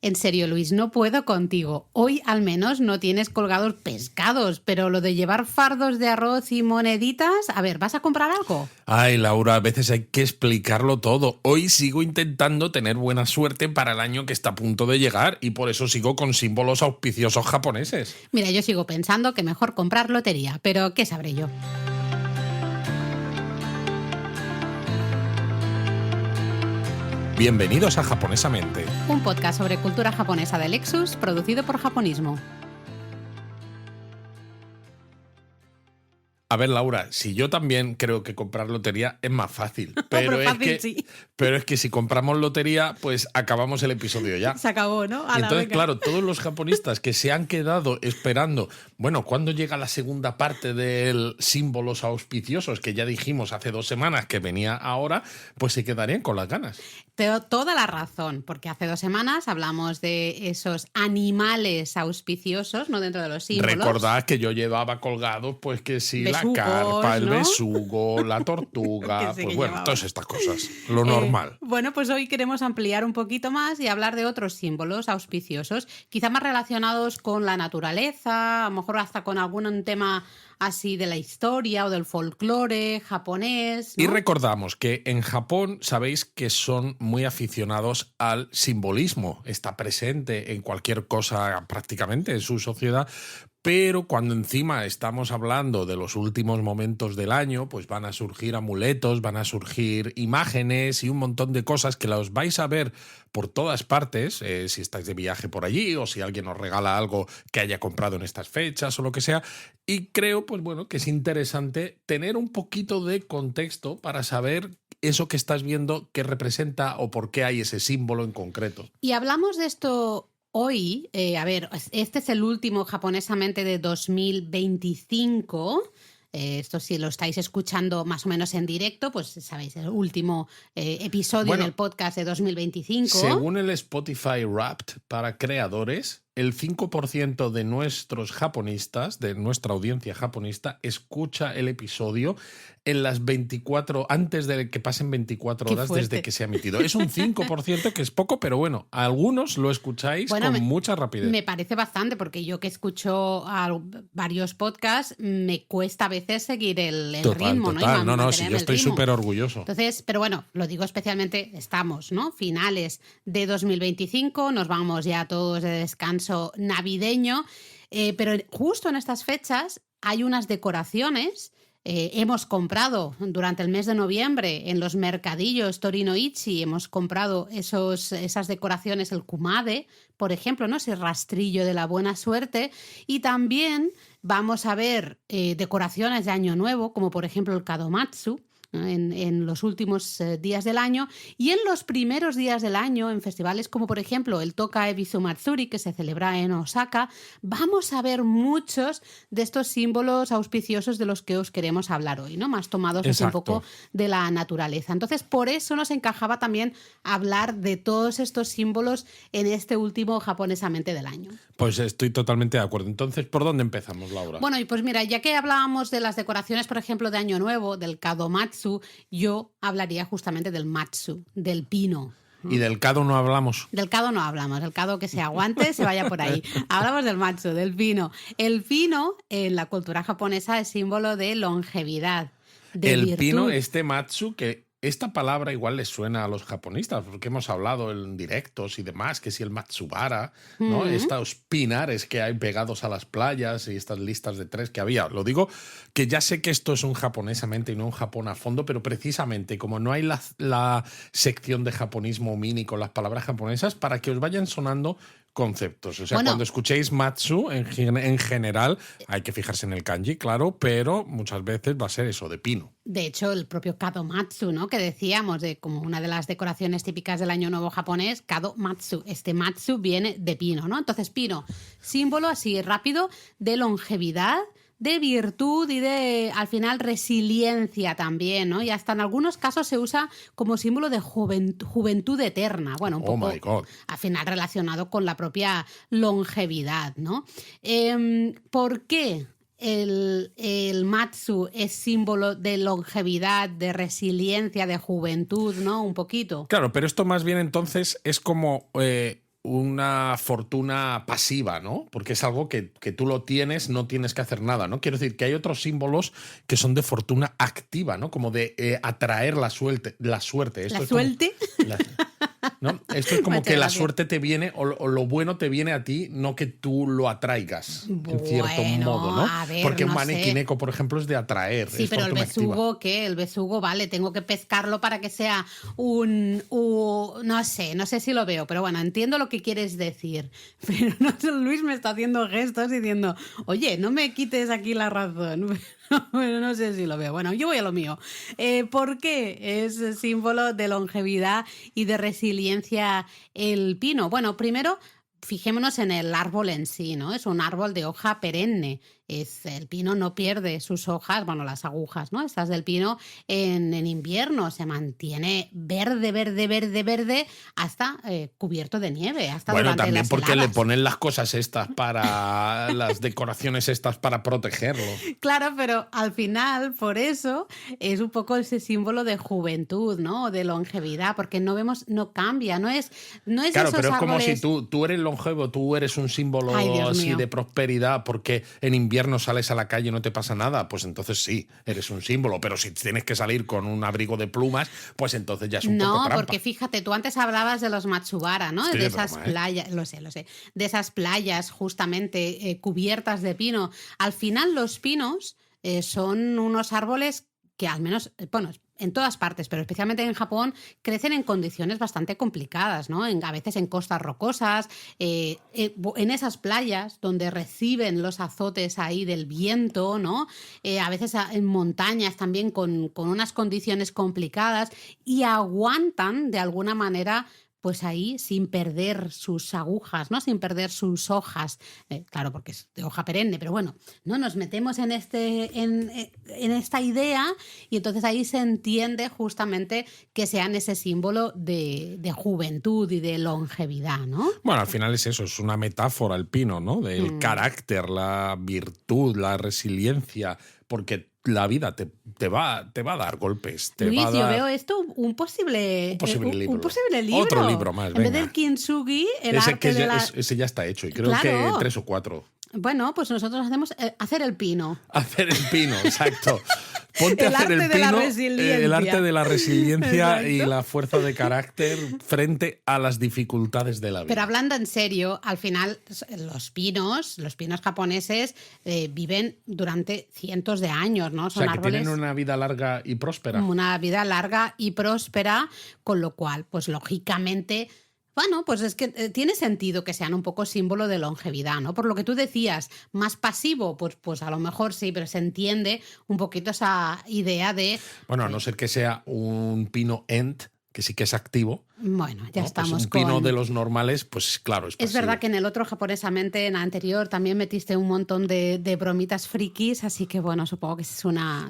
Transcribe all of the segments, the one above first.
En serio, Luis, no puedo contigo. Hoy al menos no tienes colgados pescados, pero lo de llevar fardos de arroz y moneditas, a ver, ¿vas a comprar algo? Ay, Laura, a veces hay que explicarlo todo. Hoy sigo intentando tener buena suerte para el año que está a punto de llegar y por eso sigo con símbolos auspiciosos japoneses. Mira, yo sigo pensando que mejor comprar lotería, pero ¿qué sabré yo? Bienvenidos a Japonesamente. Un podcast sobre cultura japonesa de Lexus, producido por Japonismo. A ver, Laura, si yo también creo que comprar lotería es más fácil, pero, Sí. pero es que si compramos lotería, pues acabamos el episodio ya. Se acabó, ¿no? Y entonces, claro, todos los japonistas que se han quedado esperando, bueno, ¿cuándo llega la segunda parte del símbolos auspiciosos que ya dijimos hace 2 semanas que venía ahora? Pues se quedarían con las ganas. Toda la razón, porque hace 2 semanas hablamos de esos animales auspiciosos, ¿no? Dentro de los símbolos. Recordad que yo llevaba colgados, pues que sí, Besugos, la carpa, el ¿no? besugo, la tortuga, Que sí pues que bueno, llevaba. todas estas cosas, lo normal. Bueno, pues hoy queremos ampliar un poquito más y hablar de otros símbolos auspiciosos, quizá más relacionados con la naturaleza, a lo mejor hasta con algún tema así de la historia o del folclore japonés, ¿no? Y recordamos que en Japón sabéis que son muy aficionados al simbolismo, está presente en cualquier cosa prácticamente en su sociedad. Pero cuando encima estamos hablando de los últimos momentos del año, pues van a surgir amuletos, van a surgir imágenes y un montón de cosas que las vais a ver por todas partes, si estáis de viaje por allí o si alguien os regala algo que haya comprado en estas fechas o lo que sea. Y creo, pues bueno, que es interesante tener un poquito de contexto para saber eso que estás viendo, qué representa o por qué hay ese símbolo en concreto. Y hablamos de esto hoy, a ver, este es el último japonesamente de 2025. Esto si lo estáis escuchando más o menos en directo, pues sabéis, el último episodio del podcast de 2025. Según el Spotify Wrapped para creadores, el 5% de nuestros japonistas, de nuestra audiencia japonista, escucha el episodio en las 24, antes de que pasen 24 horas desde que se ha emitido. Es un 5%, que es poco, pero bueno, algunos lo escucháis con mucha rapidez. Me parece bastante, porque yo que escucho a varios podcasts, me cuesta a veces seguir el ritmo, total. ¿no? No, sí, yo estoy súper orgulloso. Entonces, pero bueno, lo digo especialmente, estamos, ¿no? Finales de 2025, nos vamos ya todos de descanso navideño, pero justo en estas fechas hay unas decoraciones. Hemos comprado durante el mes de noviembre en los mercadillos Torinoichi, hemos comprado esas decoraciones, el kumade, por ejemplo, ¿no? Ese rastrillo de la buena suerte, y también vamos a ver decoraciones de Año Nuevo, como por ejemplo el kadomatsu, en los últimos días del año, y en los primeros días del año, en festivales como por ejemplo el Toka Ebisu Matsuri, que se celebra en Osaka, vamos a ver muchos de estos símbolos auspiciosos de los que os queremos hablar hoy, ¿no? Más tomados así un poco de la naturaleza. Entonces, por eso nos encajaba también hablar de todos estos símbolos en este último japonesamente del año. Pues estoy totalmente de acuerdo. Entonces, ¿por dónde empezamos, Laura? Bueno, y pues mira, ya que hablábamos de las decoraciones, por ejemplo, de Año Nuevo, del kadomatsu, yo hablaría justamente del matsu, del pino. ¿Y del kado no hablamos? Del kado no hablamos, el kado que se aguante, se vaya por ahí. Hablamos del matsu, del pino. El pino en la cultura japonesa es símbolo de longevidad, de el virtud. Pino, este matsu, que esta palabra igual les suena a los japonistas, porque hemos hablado en directos y demás, que si el matsubara, ¿no? Estos pinares que hay pegados a las playas y estas listas de 3 que había. Lo digo que ya sé que esto es un japonesamente y no un Japón a fondo, pero precisamente como no hay la sección de japonismo mini con las palabras japonesas, para que os vayan sonando conceptos. O sea, cuando escuchéis matsu, en general, hay que fijarse en el kanji, claro, pero muchas veces va a ser eso, de pino. De hecho, el propio kadomatsu, ¿no? Que decíamos, de como una de las decoraciones típicas del Año Nuevo japonés, kadomatsu. Este matsu viene de pino, ¿no? Entonces, pino, símbolo así rápido de longevidad, de virtud y de, al final, resiliencia también, ¿no? Y hasta en algunos casos se usa como símbolo de juventud eterna. Bueno, un poco, al final, relacionado con la propia longevidad, ¿no? ¿Por qué el matsu es símbolo de longevidad, de resiliencia, de juventud, ¿no? Un poquito. Claro, pero esto más bien entonces es como una fortuna pasiva, ¿no? Porque es algo que tú lo tienes, no tienes que hacer nada, ¿no? Quiero decir que hay otros símbolos que son de fortuna activa, ¿no? Como de atraer la suerte. Esto ¿La es suerte? ¿no? Esto es como Muchas que la gracias. suerte te viene o lo bueno te viene a ti, no que tú lo atraigas, en cierto modo, Bueno, ¿no? a ver, Porque un no sé. manequineco, por ejemplo, es de atraer, Sí, es pero el fortuna activa. besugo, ¿qué? El besugo, vale, tengo que pescarlo para que sea no sé si lo veo, pero bueno, entiendo lo que quieres decir. Pero no sé, Luis me está haciendo gestos diciendo, oye, no me quites aquí la razón. Bueno, no sé si lo veo. Bueno, yo voy a lo mío. ¿Por qué es símbolo de longevidad y de resiliencia el pino? Bueno, primero, fijémonos en el árbol en sí, ¿no? Es un árbol de hoja perenne. El pino no pierde sus hojas, bueno, las agujas, ¿no? Estas del pino en invierno se mantiene verde, verde, verde, verde hasta cubierto de nieve, hasta Bueno, durante también las porque le heladas. ponen las cosas estas para las decoraciones estas para protegerlo. Claro, pero al final, por eso, es un poco ese símbolo de juventud, ¿no? O de longevidad, porque no cambia, no es Claro, pero esos es como si árboles. tú eres longevo, tú eres un Ay, símbolo Dios así mío. de prosperidad porque en invierno sales a la calle y no te pasa nada, pues entonces sí, eres un símbolo. Pero si tienes que salir con un abrigo de plumas, pues entonces ya es un poco No, porque trampa. fíjate, tú antes hablabas de los Matsubara, ¿no? Estoy De de esas broma, ¿eh? playas, lo sé, de esas playas justamente cubiertas de pino. Al final los pinos son unos árboles que al menos, bueno, en todas partes, pero especialmente en Japón, crecen en condiciones bastante complicadas, ¿no? A veces en costas rocosas, en esas playas donde reciben los azotes ahí del viento, ¿no? A veces en montañas también con unas condiciones complicadas y aguantan de alguna manera pues ahí sin perder sus agujas, ¿no? Sin perder sus hojas. Claro, porque es de hoja perenne, pero bueno, no nos metemos en esta idea y entonces ahí se entiende justamente que sean ese símbolo de juventud y de longevidad, ¿no? Bueno, al final es eso, es una metáfora el pino, ¿no? Del carácter, la virtud, la resiliencia, porque la vida te va a dar golpes, te va a Luis, yo dar veo esto un posible libro. un posible libro. Otro libro más, En vez venga. del Kintsugi, el Ese, arte de la... ese ya está hecho y creo que Claro. 3 o 4. Bueno, pues nosotros hacemos hacer el pino. Hacer el pino, exacto. Ponte a El hacer arte el de la pino, resiliencia. el arte de la resiliencia y Exacto. la fuerza de carácter frente a las dificultades de la vida. Pero hablando en serio, al final los pinos japoneses viven durante cientos de años, ¿no? O Son sea, que árboles tienen una vida larga y próspera. una vida larga y próspera, con lo cual, pues lógicamente, bueno, pues es que tiene sentido que sean un poco símbolo de longevidad, ¿no? Por lo que tú decías, más pasivo, pues a lo mejor sí, pero se entiende un poquito esa idea de... Bueno, a no ser que sea un pino ent, que sí que es activo. Bueno, ya ¿no? estamos pues un pino con... de los normales, pues claro, es pasivo. Es verdad que en el otro japonesamente, en el anterior, también metiste un montón de bromitas frikis, así que bueno, supongo que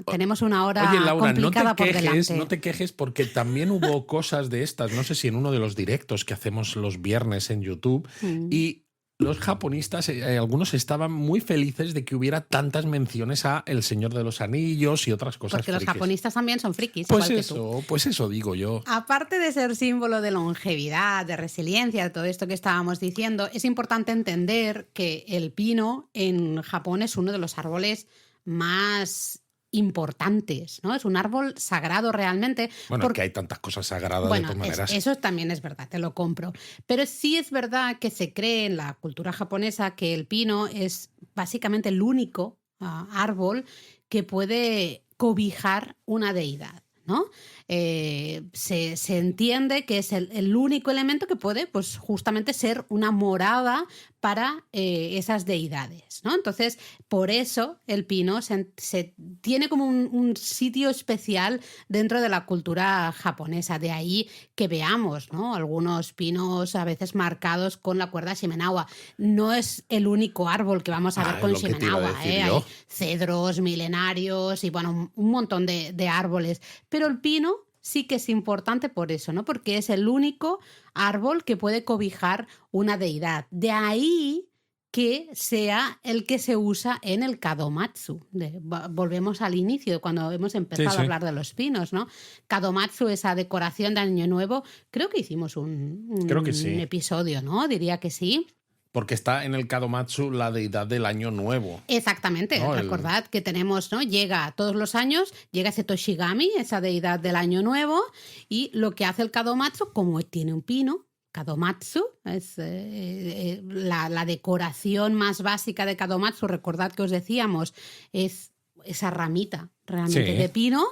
tenemos una hora Oye, Laura, complicada por delante. no te quejes porque también hubo cosas de estas, no sé si en uno de los directos que hacemos los viernes en YouTube, y los japonistas, algunos estaban muy felices de que hubiera tantas menciones a El Señor de los Anillos y otras cosas Porque los frikis. japonistas también son frikis, Pues igual que tú. eso digo yo. Aparte de ser símbolo de longevidad, de resiliencia, de todo esto que estábamos diciendo, es importante entender que el pino en Japón es uno de los árboles más importantes, ¿no? Es un árbol sagrado realmente. Bueno, porque hay tantas cosas sagradas de todas maneras. Eso también es verdad, te lo compro. Pero sí es verdad que se cree en la cultura japonesa que el pino es básicamente el único árbol que puede cobijar una deidad, ¿no? Se entiende que es el único elemento que puede, pues, justamente ser una morada para esas deidades, ¿no? Entonces, por eso el pino se tiene como un sitio especial dentro de la cultura japonesa. De ahí que veamos, ¿no? Algunos pinos a veces marcados con la cuerda Shimenawa. No es el único árbol que vamos a ver con Shimenawa, hay cedros milenarios y bueno, un montón de árboles. Pero el pino sí que es importante por eso, ¿no? Porque es el único árbol que puede cobijar una deidad. De ahí que sea el que se usa en el kadomatsu. Volvemos al inicio, cuando hemos empezado a hablar de los pinos, ¿no? Kadomatsu, esa decoración de Año Nuevo, creo que hicimos Creo que sí. episodio, ¿no? Diría que sí. Porque está en el kadomatsu la deidad del Año Nuevo. Exactamente, ¿no? Recordad que tenemos, ¿no? Llega todos los años, llega ese Toshigami, esa deidad del Año Nuevo, y lo que hace el kadomatsu, como tiene un pino, kadomatsu, es la decoración más básica de kadomatsu, recordad que os decíamos, es esa ramita realmente de pino,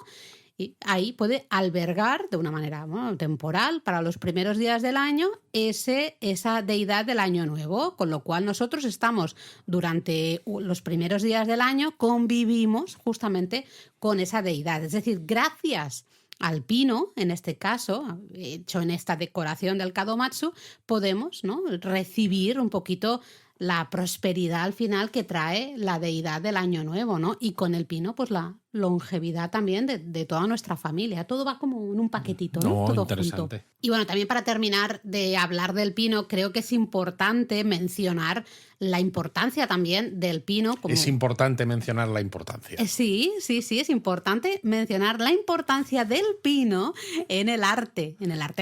y ahí puede albergar de una manera temporal para los primeros días del año esa deidad del Año Nuevo, con lo cual nosotros estamos durante los primeros días del año, convivimos justamente con esa deidad. Es decir, gracias al pino, en este caso, hecho en esta decoración del kadomatsu, podemos, ¿no?, recibir un poquito la prosperidad al final que trae la deidad del Año Nuevo, ¿no? Y con el pino, pues la longevidad también de toda nuestra familia. Todo va como en un paquetito, ¿no? Todo interesante. Junto. Y bueno, también para terminar de hablar del pino, creo que es importante mencionar la importancia también del pino. Es importante mencionar la importancia. Sí, es importante mencionar la importancia del pino en el arte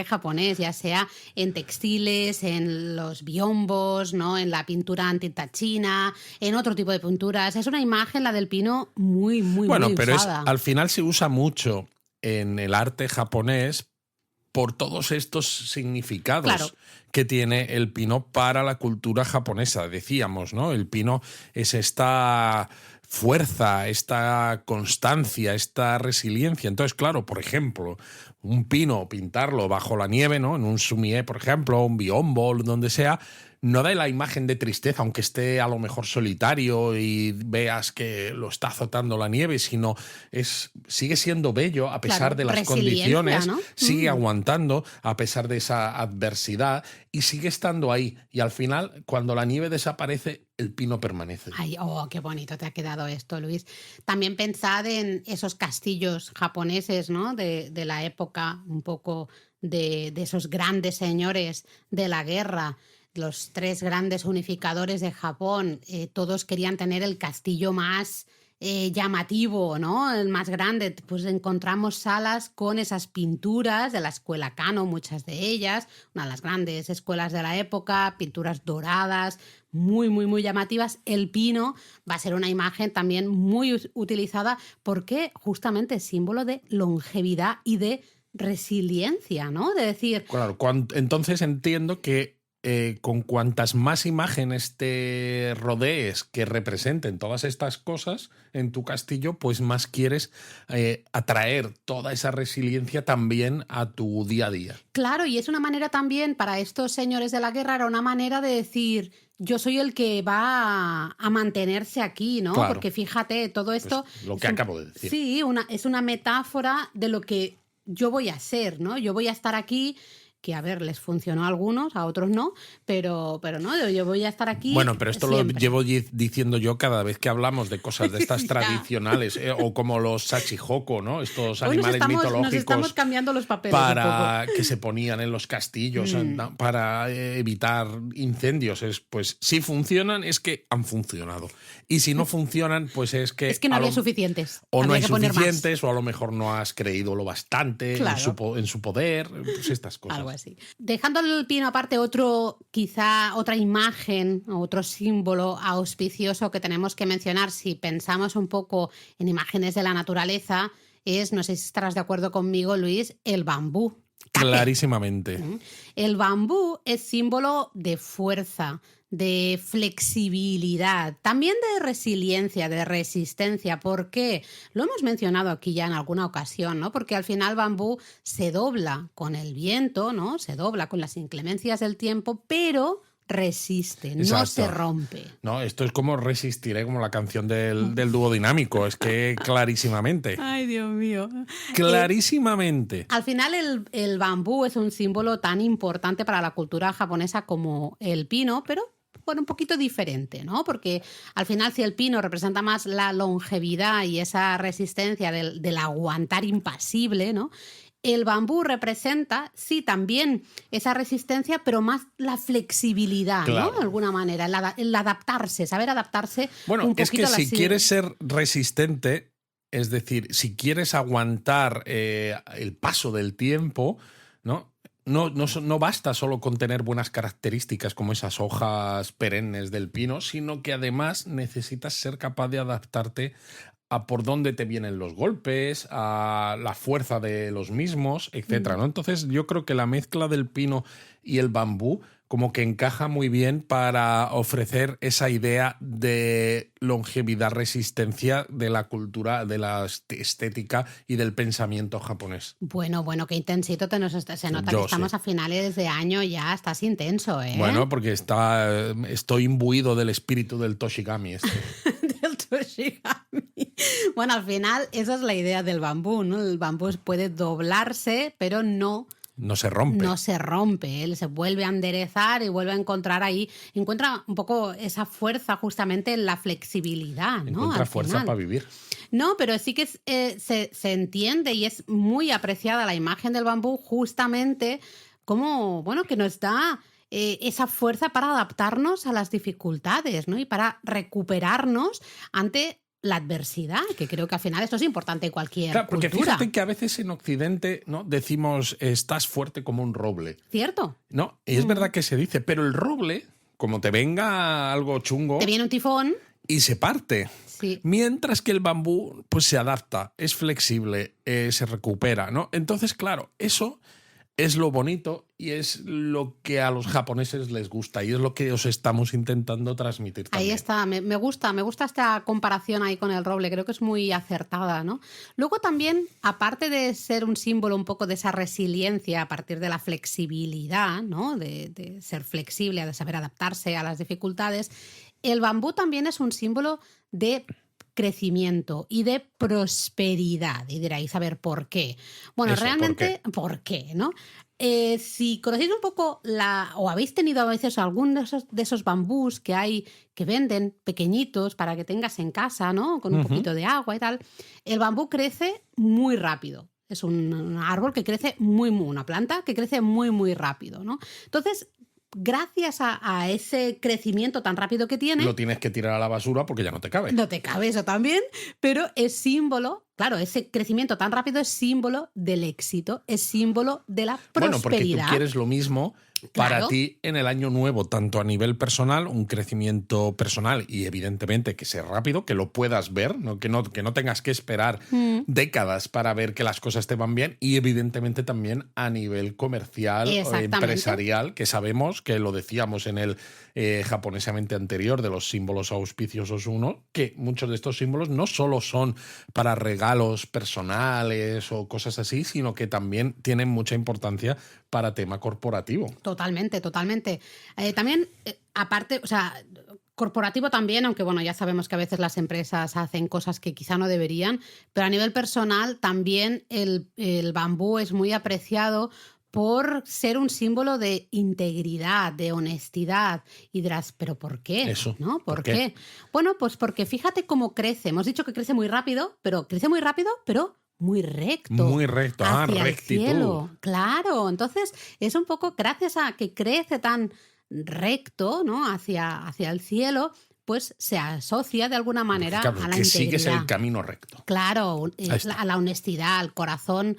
japonés, ya sea en textiles, en los biombos, ¿no?, en la pintura antitachina, en otro tipo de pinturas. Es una imagen, la del pino, muy pero usada. al final se usa mucho en el arte japonés por todos estos significados que tiene el pino para la cultura japonesa. Decíamos, ¿no? El pino es esta fuerza, esta constancia, esta resiliencia. Entonces, claro, por ejemplo, un pino, pintarlo bajo la nieve, ¿no?, en un sumie, por ejemplo, un biombo, donde sea, no da la imagen de tristeza, aunque esté a lo mejor solitario y veas que lo está azotando la nieve, sino sigue siendo bello a pesar de las condiciones, ¿no? Sigue aguantando a pesar de esa adversidad y sigue estando ahí. Y al final, cuando la nieve desaparece, el pino permanece. Ay, qué bonito te ha quedado esto, Luis. También pensad en esos castillos japoneses, ¿no?, de la época, un poco de esos grandes señores de la guerra. Los 3 grandes unificadores de Japón, todos querían tener el castillo más llamativo, ¿no?, el más grande. Pues encontramos salas con esas pinturas de la escuela Kano, muchas de ellas, una de las grandes escuelas de la época, pinturas doradas, muy llamativas. El pino va a ser una imagen también muy utilizada porque justamente es símbolo de longevidad y de resiliencia, ¿no? De decir... Claro, entonces entiendo que con cuantas más imágenes te rodees que representen todas estas cosas en tu castillo, pues más quieres atraer toda esa resiliencia también a tu día a día. Claro, y es una manera también, para estos señores de la guerra, era una manera de decir, yo soy el que va a mantenerse aquí, ¿no? Claro. Porque fíjate, todo esto... Pues lo que acabo de decir. Sí, es una metáfora de lo que yo voy a ser, ¿no? Yo voy a estar aquí... que, a ver, les funcionó a algunos, a otros no, pero no, yo voy a estar aquí. Bueno, pero esto siempre. Lo llevo diciendo yo cada vez que hablamos de cosas de estas tradicionales, o como los sachihoko, ¿no? Estos animales mitológicos. Nos estamos cambiando los papeles para que se ponían en los castillos para evitar incendios. Pues si funcionan, es que han funcionado. Y si no funcionan, pues es que... Es que no había suficientes. O no hay suficientes, o a lo mejor no has creído lo bastante en su poder, pues estas cosas. Algo así. Dejando el pino aparte, otra imagen, otro símbolo auspicioso que tenemos que mencionar si pensamos un poco en imágenes de la naturaleza es, no sé si estarás de acuerdo conmigo, Luis, el bambú. Clarísimamente. El bambú es símbolo de fuerza, de flexibilidad, también de resiliencia, de resistencia. ¿Por qué? Lo hemos mencionado aquí ya en alguna ocasión, ¿no? Porque al final bambú se dobla con el viento, ¿no? Se dobla con las inclemencias del tiempo, pero resiste, Exacto. No se rompe. No, esto es como Resistiré, como la canción del dúo dinámico, es que clarísimamente. Ay, Dios mío. Clarísimamente. Al final el bambú es un símbolo tan importante para la cultura japonesa como el pino, pero bueno, un poquito diferente, ¿no? Porque al final, si el pino representa más la longevidad y esa resistencia del aguantar impasible, ¿no? el bambú representa, sí, también esa resistencia, pero más la flexibilidad, Claro. ¿no? De alguna manera, el adaptarse, saber adaptarse Bueno, un es que poquito a si quieres ser resistente, es decir, si quieres aguantar el paso del tiempo, ¿no? No basta solo con tener buenas características como esas hojas perennes del pino, sino que además necesitas ser capaz de adaptarte a por dónde te vienen los golpes, a la fuerza de los mismos, etcétera, ¿no? Entonces yo creo que la mezcla del pino y el bambú como que encaja muy bien para ofrecer esa idea de longevidad, resistencia de la cultura, de la estética y del pensamiento japonés. Bueno, qué intensito se nota que estamos Sí. a finales de año ya, estás intenso, ¿eh? Bueno, porque estoy imbuido del espíritu del Toshigami este. Del Toshigami. Bueno, al final esa es la idea del bambú, ¿no? El bambú puede doblarse, pero no se rompe. No se rompe, él se vuelve a enderezar y vuelve a encontrar ahí, encuentra un poco esa fuerza justamente en la flexibilidad, ¿no? Encuentra fuerza para vivir. No, pero sí que se entiende y es muy apreciada la imagen del bambú justamente como, bueno, que nos da esa fuerza para adaptarnos a las dificultades, ¿no? Y para recuperarnos ante la adversidad, que creo que al final esto es importante en cualquier claro, porque cultura. fíjate que a veces en Occidente, ¿no?, decimos estás fuerte como un roble. ¿Cierto? No, y es verdad que se dice, pero el roble, como te venga algo chungo, Te viene un tifón y se parte. Sí. Mientras que el bambú pues se adapta, es flexible, se recupera, ¿no? Entonces, claro, eso es lo bonito y es lo que a los japoneses les gusta y es lo que os estamos intentando transmitir también. Ahí está, me gusta esta comparación ahí con el roble, creo que es muy acertada, ¿no? Luego también, aparte de ser un símbolo un poco de esa resiliencia a partir de la flexibilidad, ¿no? De ser flexible, de saber adaptarse a las dificultades, el bambú también es un símbolo de crecimiento y de prosperidad. Y diréis, a ver, ¿por qué? Bueno, Eso, realmente, ¿por qué? ¿No? Si conocéis un poco o habéis tenido a veces algún de esos bambús que hay que venden pequeñitos para que tengas en casa, ¿no? Con un poquito de agua y tal, el bambú crece muy rápido. Es un árbol que crece una planta que crece muy rápido, ¿no? Entonces, gracias a ese crecimiento tan rápido que tiene... Lo tienes que tirar a la basura porque ya no te cabe. No te cabe eso también, pero es símbolo, claro, ese crecimiento tan rápido es símbolo del éxito, es símbolo de la prosperidad. Bueno, porque tú quieres lo mismo para Claro. ti en el año nuevo, tanto a nivel personal, un crecimiento personal y evidentemente que sea rápido, que lo puedas ver, ¿no? Que no tengas que esperar décadas para ver que las cosas te van bien y evidentemente también a nivel comercial o empresarial, que sabemos que lo decíamos en el japonesamente anterior de los símbolos auspiciosos 1, que muchos de estos símbolos no solo son para regalos personales o cosas así, sino que también tienen mucha importancia para tema corporativo. Totalmente. También, aparte, o sea, corporativo también, aunque bueno, ya sabemos que a veces las empresas hacen cosas que quizá no deberían, pero a nivel personal también el bambú es muy apreciado por ser un símbolo de integridad, de honestidad. Y dirás, ¿pero por qué? Eso, ¿No? ¿Por qué? Bueno, pues porque fíjate cómo crece. Hemos dicho que crece muy rápido, pero muy recto. Muy recto, hacia rectitud. el cielo. Claro, entonces es un poco gracias a que crece tan recto, ¿no? hacia el cielo, pues se asocia de alguna manera claro, a la que integridad. sigues el camino recto. Claro, a la honestidad, al corazón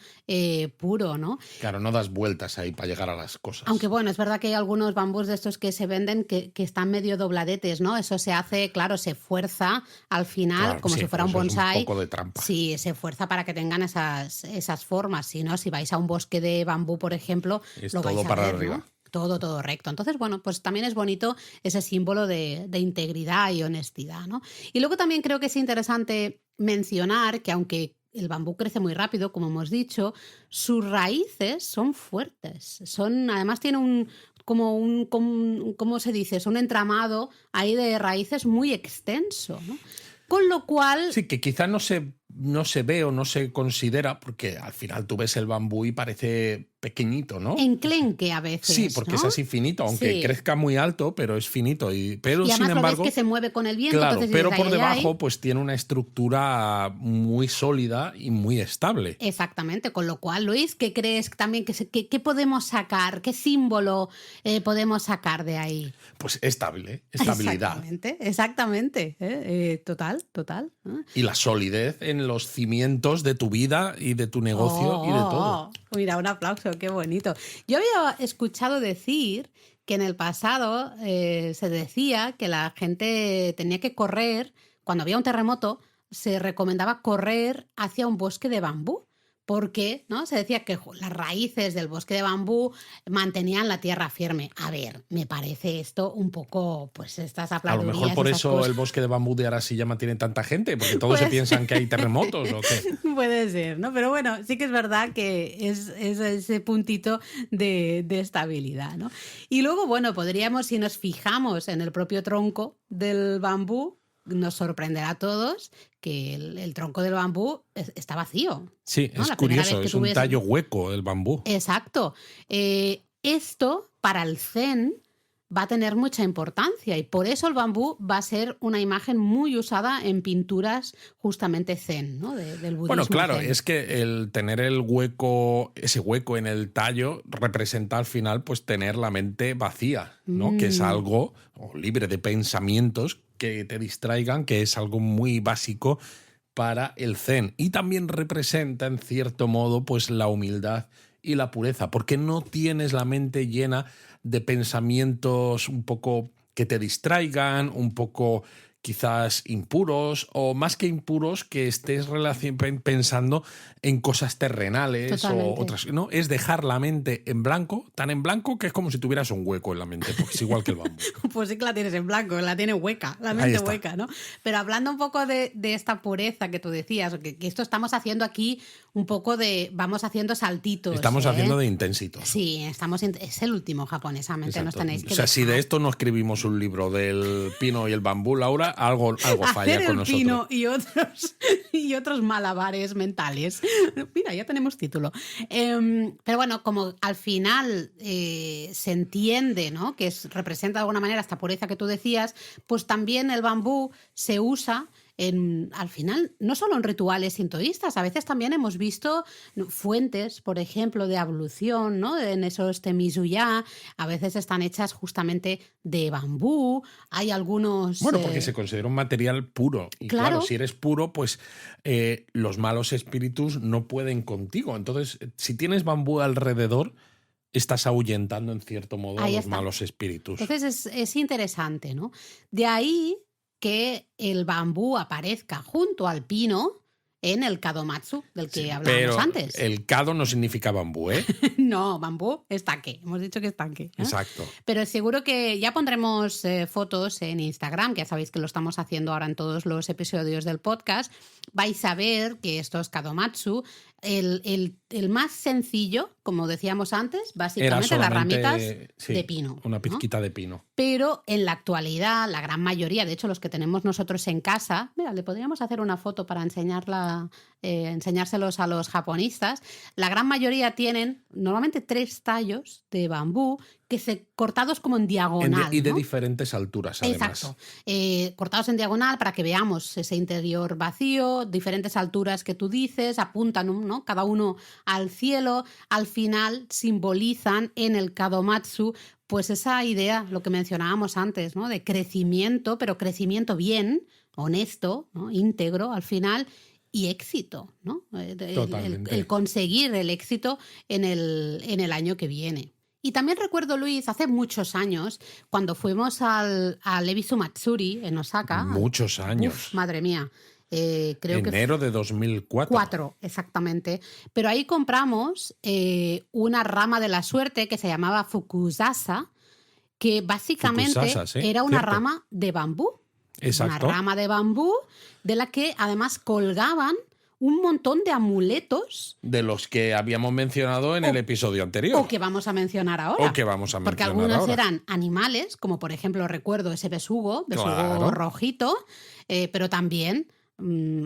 puro, ¿no? Claro, no das vueltas ahí para llegar a las cosas. Aunque bueno, es verdad que hay algunos bambús de estos que se venden que están medio dobladetes, ¿no? Eso se hace, claro, se fuerza al final, Claro, como sí, si fuera un pues bonsai. Es un poco de trampa. Sí, se fuerza para que tengan esas formas. Si no, si vais a un bosque de bambú, por ejemplo, Es lo vais todo a para ver, arriba. ¿no? Todo recto. Entonces, bueno, pues también es bonito ese símbolo de integridad y honestidad, ¿no? Y luego también creo que es interesante mencionar que aunque el bambú crece muy rápido, como hemos dicho, sus raíces son fuertes. Además tiene ¿cómo se dice? Es un entramado ahí de raíces muy extenso, ¿no? Con lo cual... Sí, que quizá no se ve o no se considera, porque al final tú ves el bambú y parece pequeñito, ¿no? Enclenque a veces. Sí, porque ¿no? es así finito, aunque Sí. crezca muy alto, pero es finito. Pero Y además sin lo embargo, ves que se mueve con el viento. claro, entonces pero dices, por "Ay, ay, ay". debajo pues tiene una estructura muy sólida y muy estable. Exactamente, con lo cual, Luis, ¿qué crees también qué podemos sacar? ¿Qué símbolo podemos sacar de ahí? Pues estable, estabilidad. Exactamente. Total. Y la solidez en los cimientos de tu vida y de tu negocio y de todo. Mira, un aplauso, qué bonito. Yo había escuchado decir que en el pasado se decía que la gente tenía que correr, cuando había un terremoto, se recomendaba correr hacia un bosque de bambú. Porque, ¿no? Se decía que las raíces del bosque de bambú mantenían la tierra firme. A ver, me parece esto un poco, pues estas A lo apladurías. mejor por esas eso cosas. el bosque de bambú de Arashiyama tiene tanta gente, porque todos se Pues- piensan que hay terremotos o qué. Puede ser, ¿no? Pero bueno, sí que es verdad que es ese puntito de estabilidad, ¿no? Y luego, bueno, podríamos, si nos fijamos en el propio tronco del bambú, nos sorprenderá a todos que el tronco del bambú está vacío. Sí, ¿no? es La primera curioso, vez que es tú un ves- tallo hueco el bambú. Exacto. Esto, para el zen, va a tener mucha importancia y por eso el bambú va a ser una imagen muy usada en pinturas justamente zen, ¿no? Del budismo Bueno, claro, zen. es que el tener el hueco, ese hueco en el tallo representa al final pues tener la mente vacía, ¿no? Que es algo o libre de pensamientos que te distraigan, que es algo muy básico para el zen. Y también representa, en cierto modo, pues la humildad y la pureza, porque no tienes la mente llena de pensamientos un poco que te distraigan, un poco quizás impuros, o más que impuros, que estés pensando en cosas terrenales Totalmente. o otras. No, es dejar la mente en blanco, tan en blanco que es como si tuvieras un hueco en la mente, porque es igual que el bambú. Pues sí que la tienes en blanco, la tiene hueca, la Ahí mente está. hueca, ¿no? Pero hablando un poco de esta pureza que tú decías, que esto estamos haciendo aquí un poco vamos haciendo saltitos. Estamos haciendo de intensitos. Sí, es el último japonesamente, nos Exacto. tenéis que O sea, si de dejar. esto no escribimos un libro del pino y el bambú, Laura, algo falla Hacer con el nosotros. pino y otros malabares mentales. Mira, ya tenemos título. Pero bueno, como al final se entiende, ¿no? Que representa de alguna manera esta pureza que tú decías, pues también el bambú se usa al final, no solo en rituales sintoístas, a veces también hemos visto fuentes, por ejemplo, de ablución, ¿no? En esos temisuya, a veces están hechas justamente de bambú, hay algunos... Bueno, porque se considera un material puro. Y Claro. claro, si eres puro, pues los malos espíritus no pueden contigo. Entonces, si tienes bambú alrededor, estás ahuyentando en cierto modo a Ahí los está. malos espíritus. Entonces es interesante, ¿no? De ahí que el bambú aparezca junto al pino en el kadomatsu, del que hablábamos Pero antes. el kado no significa bambú, ¿eh? No, bambú, estanque. Hemos dicho que estanque. Exacto. Pero seguro que ya pondremos fotos en Instagram, que ya sabéis que lo estamos haciendo ahora en todos los episodios del podcast. Vais a ver que estos kadomatsu, el más sencillo, como decíamos antes, Era básicamente las solamente ramitas sí, de pino. una ¿no? pizquita de pino. Pero en la actualidad, la gran mayoría, de hecho los que tenemos nosotros en casa, mira, le podríamos hacer una foto para enseñárselos a los japonistas, la gran mayoría tienen normalmente 3 tallos de bambú cortados como en diagonal. Y de ¿no? diferentes alturas, además. Exacto. Cortados en diagonal para que veamos ese interior vacío, diferentes alturas que tú dices, apuntan, ¿no? Cada uno al cielo, al final simbolizan en el kadomatsu pues esa idea, lo que mencionábamos antes, ¿no? De crecimiento, pero crecimiento bien, honesto, ¿no? Íntegro al final y éxito, ¿no? Totalmente. El conseguir el éxito en el año que viene. Y también recuerdo, Luis, hace muchos años, cuando fuimos al Ebisu Matsuri en Osaka. Muchos años. Uf, madre mía. Creo Enero de 2004. 4, exactamente. Pero ahí compramos una rama de la suerte que se llamaba Fukusasa, que básicamente Fukusasa, sí, era una cierto. rama de bambú. Exacto. Una rama de bambú de la que además colgaban un montón de amuletos. De los que habíamos mencionado en el episodio anterior. O que vamos a mencionar ahora. Porque algunos ahora. eran animales, como por ejemplo recuerdo ese besugo Claro. rojito, pero también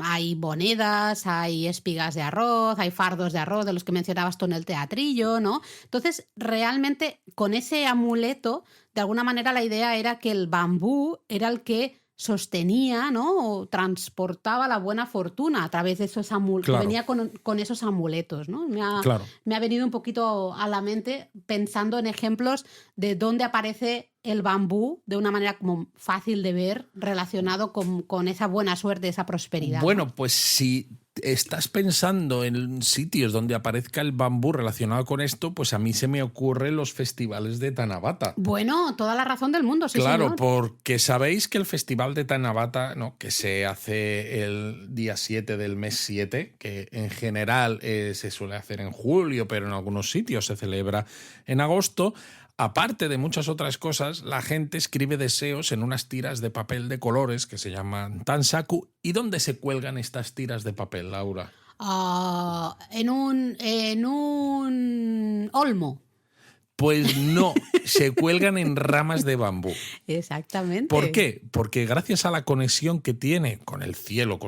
Hay monedas, hay espigas de arroz, hay fardos de arroz, de los que mencionabas tú en el teatrillo, ¿no? Entonces, realmente, con ese amuleto, de alguna manera la idea era que el bambú era el que sostenía, ¿no? O transportaba la buena fortuna a través de esos amuletos, Claro. venía con esos amuletos, ¿no? Claro. Me ha venido un poquito a la mente pensando en ejemplos de dónde aparece el bambú de una manera como fácil de ver relacionado con esa buena suerte, esa prosperidad. Bueno, ¿no? pues si estás pensando en sitios donde aparezca el bambú relacionado con esto, pues a mí se me ocurren los festivales de Tanabata. Bueno, toda la razón del mundo, sí, Claro, señor. porque sabéis que el festival de Tanabata, ¿no?, que se hace el día 7 del mes 7, que en general se suele hacer en julio, pero en algunos sitios se celebra en agosto. Aparte de muchas otras cosas, la gente escribe deseos en unas tiras de papel de colores que se llaman tansaku. ¿Y dónde se cuelgan estas tiras de papel, Laura? En un olmo. Pues no, se cuelgan en ramas de bambú. Exactamente. ¿Por qué? Porque gracias a la conexión que tiene con el cielo,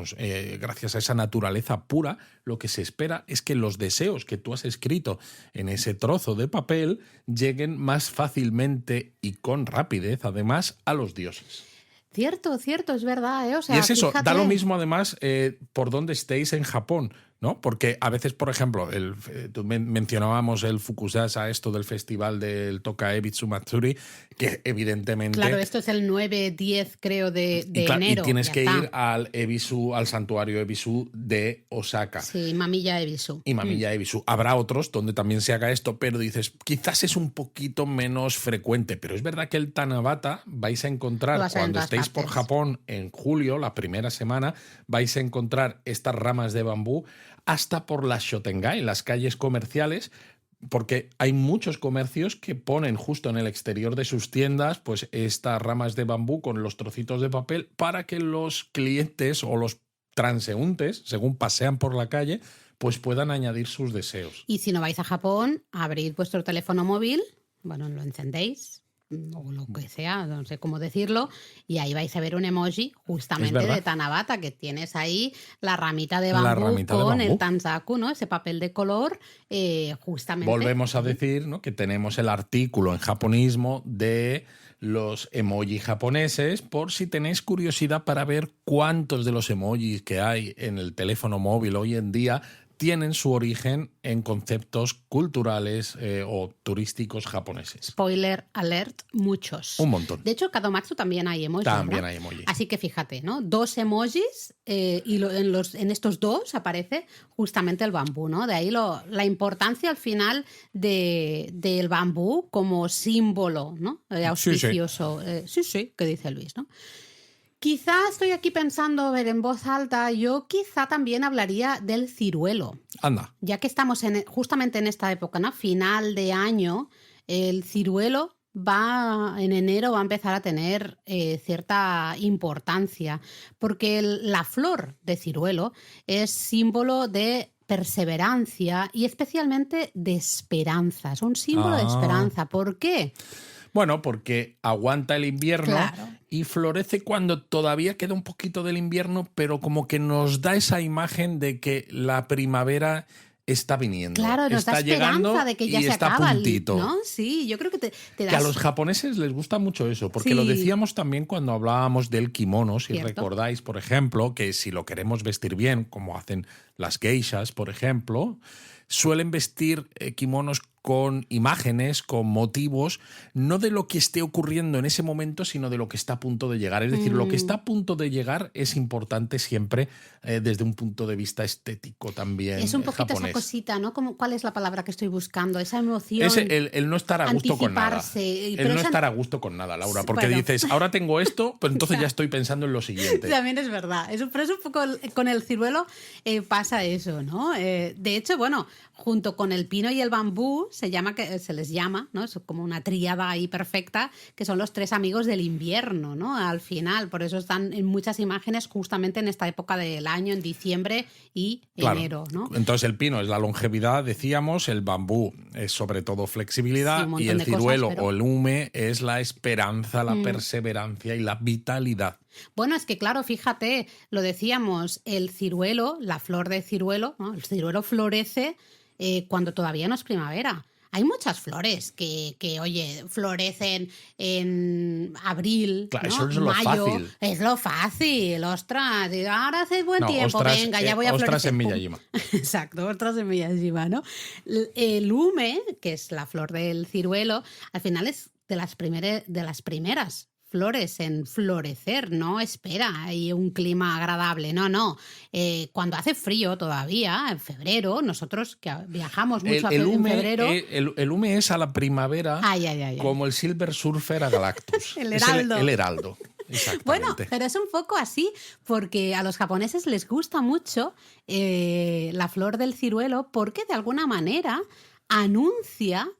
gracias a esa naturaleza pura, lo que se espera es que los deseos que tú has escrito en ese trozo de papel lleguen más fácilmente y con rapidez, además, a los dioses. Cierto, es verdad, ¿eh? O sea, Y es eso, fíjate. da lo mismo además por donde estéis en Japón, ¿no? Porque a veces, por ejemplo, tú mencionábamos el Fukusasa, esto del festival del Tokai Ebitsu Matsuri, que evidentemente... Claro, esto es el 9-10, creo, de enero. Y tienes ya que está. ir al santuario Ebisu de Osaka. Sí, Mamilla Ebisu. Y Mamilla Ebisu. Habrá otros donde también se haga esto, pero dices, quizás es un poquito menos frecuente. Pero es verdad que el Tanabata vais a encontrar, cuando estéis por Japón en julio, la primera semana, vais a encontrar estas ramas de bambú hasta por las Shotengai, las calles comerciales, porque hay muchos comercios que ponen justo en el exterior de sus tiendas pues estas ramas de bambú con los trocitos de papel para que los clientes o los transeúntes, según pasean por la calle, pues puedan añadir sus deseos. Y si no vais a Japón, abrid vuestro teléfono móvil, bueno, lo encendéis, o lo que sea, no sé cómo decirlo, y ahí vais a ver un emoji justamente de Tanabata, que tienes ahí la ramita de bambú con el tansaku, ¿no? Ese papel de color, justamente. Volvemos a decir, ¿no?, que tenemos el artículo en japonismo de los emoji japoneses, por si tenéis curiosidad para ver cuántos de los emojis que hay en el teléfono móvil hoy en día tienen su origen en conceptos culturales o turísticos japoneses. Spoiler alert, muchos. Un montón. De hecho, en Kadomatsu también hay emojis. También ¿verdad? hay emojis. Así que fíjate, ¿no? 2 emojis y en estos 2 aparece justamente el bambú, ¿no? De ahí la importancia al final del bambú como símbolo, ¿no? Auspicioso. Sí, que dice Luis, ¿no? Quizá estoy aquí pensando, a ver, en voz alta, yo quizá también hablaría del ciruelo. Anda. Ya que estamos justamente en esta época, ¿no? Final de año, el ciruelo en enero va a empezar a tener cierta importancia, porque la flor de ciruelo es símbolo de perseverancia y especialmente de esperanza. Es un símbolo de esperanza. ¿Por qué? Bueno, porque aguanta el invierno y florece cuando todavía queda un poquito del invierno, pero como que nos da esa imagen de que la primavera está viniendo. Claro, nos está da llegando esperanza de que ya y se está acaba, a puntito. ¿no? Sí, yo creo que te das... Que a los japoneses les gusta mucho eso, porque lo decíamos también cuando hablábamos del kimono, si recordáis, por ejemplo, que si lo queremos vestir bien, como hacen las geishas, por ejemplo, suelen vestir kimonos con imágenes, con motivos, no de lo que esté ocurriendo en ese momento, sino de lo que está a punto de llegar. Es decir, lo que está a punto de llegar es importante siempre desde un punto de vista estético también. Es un poquito japonés. Esa cosita, ¿no? ¿Cuál es la palabra que estoy buscando? Esa emoción. Es el no estar a gusto con nada. El no estar a gusto con nada, Laura, porque dices, ahora tengo esto, pues entonces ya estoy pensando en lo siguiente. También es verdad. Pero es un poco con el ciruelo pasa eso, ¿no? De hecho, bueno, junto con el pino y el bambú, se les llama, ¿no? Es como una tríada ahí perfecta, que son los 3 amigos del invierno, ¿no? Al final, por eso están en muchas imágenes justamente en esta época del año, en diciembre y enero, ¿no? Entonces el pino es la longevidad, decíamos, el bambú es sobre todo flexibilidad, Sí, y el ciruelo cosas, pero... o el hume es la esperanza, la perseverancia y la vitalidad. Bueno, es que claro, fíjate, lo decíamos, el ciruelo, la flor de ciruelo, ¿no? El ciruelo florece cuando todavía no es primavera. Hay muchas flores que oye, florecen en abril, Claro, ¿no? eso es lo Mayo. fácil. Es lo fácil, ostras. Ahora hace buen tiempo, ostras, venga, ya voy a florecer. Ostras en Miyajima. Exacto, ostras en Miyajima, ¿no? El hume, que es la flor del ciruelo, al final es de las primeras flores en florecer, no espera hay un clima agradable, no. Cuando hace frío todavía, en febrero, nosotros que viajamos mucho en febrero... El hume es a la primavera como el Silver Surfer a Galactus. El heraldo. El heraldo. Exactamente. Bueno, pero es un poco así, porque a los japoneses les gusta mucho la flor del ciruelo porque de alguna manera anuncia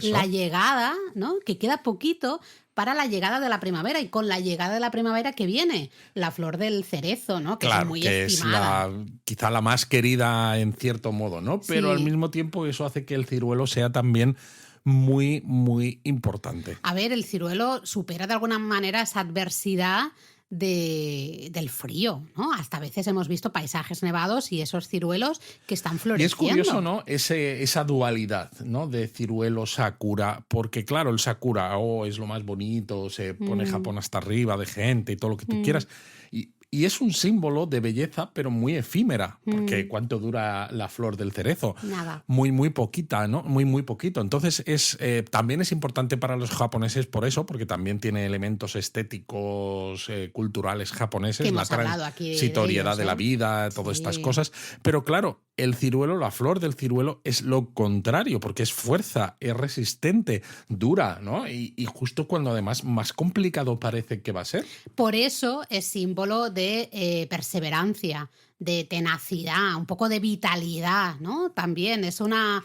la llegada, ¿no? Que queda poquito para la llegada de la primavera, y con la llegada de la primavera que viene la flor del cerezo, ¿no? Que es muy estimada. Es quizá la más querida en cierto modo, ¿no? Pero al mismo tiempo eso hace que el ciruelo sea también muy, muy importante. A ver, el ciruelo supera de alguna manera esa adversidad del frío, ¿no? Hasta a veces hemos visto paisajes nevados y esos ciruelos que están floreciendo. Y es curioso, ¿no? Esa dualidad, ¿no? De ciruelo, sakura, porque claro, el sakura es lo más bonito, se pone Japón hasta arriba de gente y todo lo que tú quieras. Y es un símbolo de belleza, pero muy efímera, porque ¿cuánto dura la flor del cerezo? Nada. Muy, muy poquita, ¿no? Muy, muy poquito. Entonces, también es importante para los japoneses por eso, porque también tiene elementos estéticos, culturales japoneses. Que hemos hablado aquí transitoriedad de la vida, todas estas cosas. Pero claro, el ciruelo, la flor del ciruelo, es lo contrario, porque es fuerza, es resistente, dura, ¿no? Y justo cuando además más complicado parece que va a ser. Por eso es símbolo de perseverancia, de tenacidad, un poco de vitalidad, ¿no? También es una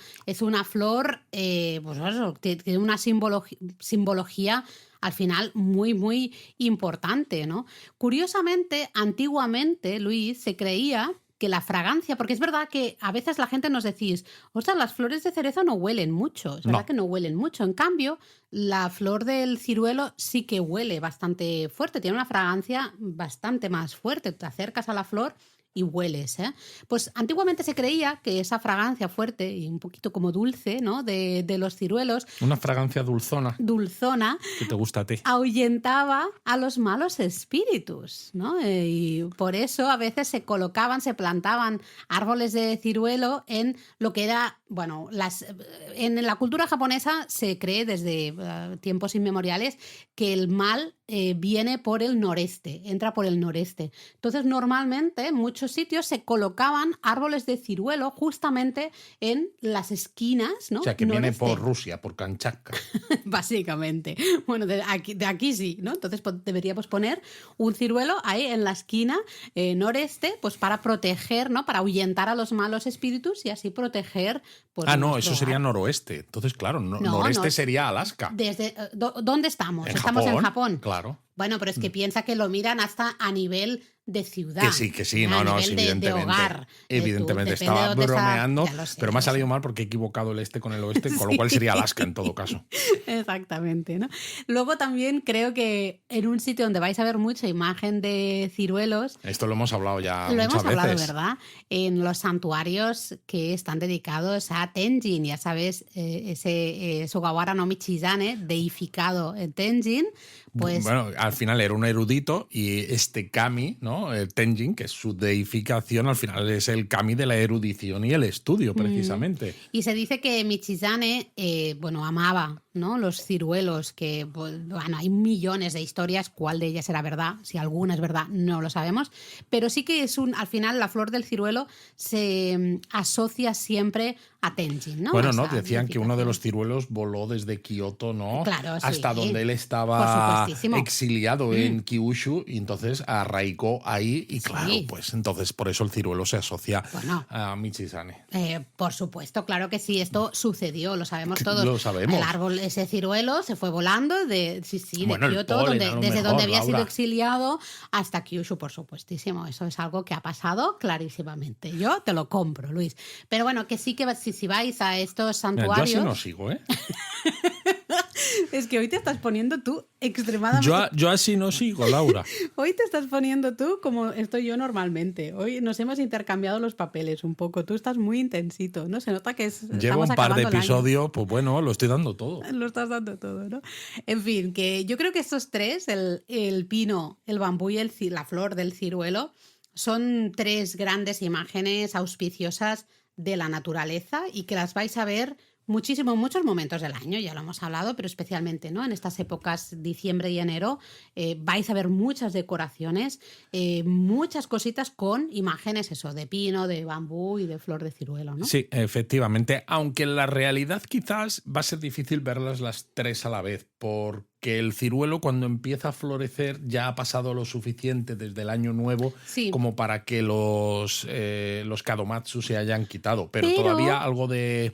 flor, pues eso, tiene una simbología al final muy, muy importante, ¿no? Curiosamente, antiguamente, Luis, se creía que la fragancia, porque es verdad que a veces la gente nos decís, ostras, las flores de cerezo no huelen mucho, es verdad que no huelen mucho, en cambio, la flor del ciruelo sí que huele bastante fuerte, tiene una fragancia bastante más fuerte, te acercas a la flor y hueles, ¿eh? Pues antiguamente se creía que esa fragancia fuerte y un poquito como dulce, ¿no? de los ciruelos. Una fragancia dulzona. Dulzona. Que te gusta a ti. Ahuyentaba a los malos espíritus, ¿no? Y por eso a veces se plantaban árboles de ciruelo en lo que era, bueno, en la cultura japonesa se cree desde tiempos inmemoriales que el mal viene por el noreste, entra por el noreste. Entonces, normalmente en muchos sitios se colocaban árboles de ciruelo justamente en las esquinas, ¿no? O sea, que noreste. viene por Rusia, por Kamchatka. Básicamente. Bueno, de aquí sí, ¿no? Entonces deberíamos poner un ciruelo ahí en la esquina noreste, pues para proteger, ¿no? Para ahuyentar a los malos espíritus y así proteger. Pues, no, eso sería noroeste. Entonces, claro, noreste sería Alaska. ¿Dónde estamos? Estamos en Japón. Claro. Bueno, pero es que piensa que lo miran hasta a nivel de ciudad. Que sí, no, evidentemente. De hogar. Evidentemente, estaba bromeando, pero me ha salido mal porque he equivocado el este con el oeste, con lo cual sería Alaska en todo caso. Exactamente, ¿no? Luego también creo que en un sitio donde vais a ver mucha imagen de ciruelos... Esto lo hemos hablado ya muchas veces. Lo hemos hablado, ¿verdad? En los santuarios que están dedicados a Tenjin, ya sabes, ese Sugawara no Michizane, deificado en Tenjin, pues... Bueno, al final era un erudito y este kami, ¿no? El Tenjin, que es su deificación, al final es el kami de la erudición y el estudio, precisamente. Y se dice que Michizane, amaba ¿no? Los ciruelos, que pues, bueno, hay millones de historias, cuál de ellas era verdad, si alguna es verdad, no lo sabemos, pero sí que al final la flor del ciruelo se asocia siempre a Tenjin, ¿no? Bueno, no, decían que uno de los ciruelos voló desde Kioto, ¿no? Claro, sí. Hasta donde él Por estaba supuestísimo. exiliado en Kyushu, y entonces arraigó ahí, y claro, Sí. pues entonces por eso el ciruelo se asocia Bueno. a Michisane. Por supuesto, claro que sí, esto sucedió, lo sabemos todos. Lo sabemos. El árbol, ese ciruelo, se fue volando de Bueno, el Kioto, polen, a lo desde mejor, donde había sido Laura. exiliado, hasta Kyushu, por supuestísimo. Eso es algo que ha pasado clarísimamente. Yo te lo compro, Luis. Pero bueno, que sí que si vais a estos Mira, yo santuarios... así no sigo, ¿eh? Es que hoy te estás poniendo tú extremadamente... Yo así no sigo, Laura. Hoy te estás poniendo tú como estoy yo normalmente. Hoy nos hemos intercambiado los papeles un poco. Tú estás muy intensito, ¿no? Se nota que Llevo estamos un par de acabando el año. episodios, pues bueno, lo estoy dando todo. Lo estás dando todo, ¿no? En fin, que yo creo que estos tres, el pino, el bambú y la flor del ciruelo, son tres grandes imágenes auspiciosas de la naturaleza y que las vais a ver muchísimo en muchos momentos del año, ya lo hemos hablado, pero especialmente, ¿no? En estas épocas, diciembre y enero, vais a ver muchas decoraciones, muchas cositas con imágenes, eso, de pino, de bambú y de flor de ciruelo, ¿no? Sí, efectivamente, aunque en la realidad quizás va a ser difícil verlas las tres a la vez, porque el ciruelo cuando empieza a florecer ya ha pasado lo suficiente desde el año nuevo Sí. como para que los kadomatsu se hayan quitado, pero todavía algo de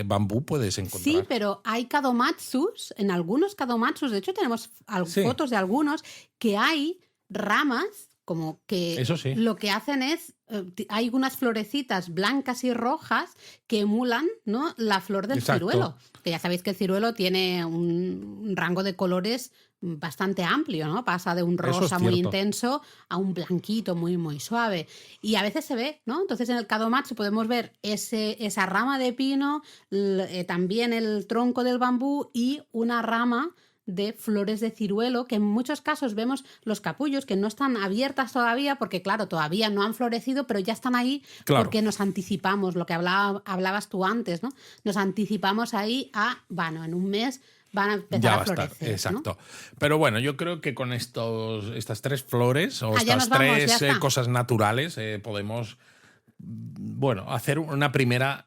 bambú puedes encontrar. Sí, pero hay kadomatsus, en algunos kadomatsus, de hecho tenemos Sí. fotos de algunos, que hay ramas como que Eso sí. lo que hacen es, hay unas florecitas blancas y rojas que emulan, ¿no?, la flor del Exacto. ciruelo. Que ya sabéis que el ciruelo tiene un rango de colores bastante amplio, ¿no? Pasa de un Eso es rosa muy cierto. intenso a un blanquito muy, muy suave. Y a veces se ve, ¿no? Entonces en el kadomatsu podemos ver esa rama de pino, también el tronco del bambú y una rama de flores de ciruelo, que en muchos casos vemos los capullos que no están abiertas todavía porque, claro, todavía no han florecido, pero ya están ahí Claro. porque nos anticipamos, lo que hablabas tú antes, ¿no? Nos anticipamos ahí bueno, en un mes van a empezar Ya a va a estar, florecer. exacto. ¿No? Pero bueno, yo creo que con estas tres flores o ya estas nos vamos, tres ya está. cosas naturales podemos, bueno, hacer una primera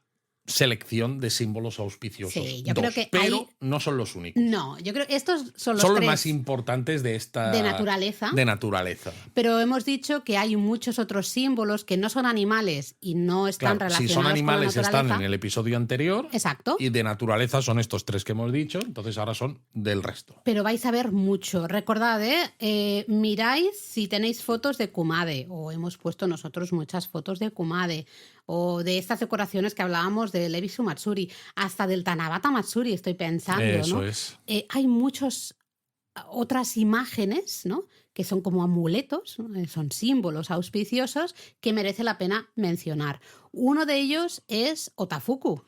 selección de símbolos auspiciosos. Sí, yo creo que pero no son los únicos. No, yo creo que estos son los Son los tres más importantes de esta... de naturaleza. De naturaleza. Pero hemos dicho que hay muchos otros símbolos que no son animales y no están Claro, relacionados si son animales con la están naturaleza. en el episodio anterior. Exacto. Y de naturaleza son estos tres que hemos dicho, entonces ahora son del resto. Pero vais a ver mucho. Recordad, miráis si tenéis fotos de Kumade, o hemos puesto nosotros muchas fotos de Kumade, o de estas decoraciones que hablábamos de Levisu Matsuri, hasta del Tanabata Matsuri, estoy pensando, Eso ¿no? es. Hay muchas otras imágenes, ¿no?, que son como amuletos, son símbolos auspiciosos que merece la pena mencionar. Uno de ellos es Otafuku.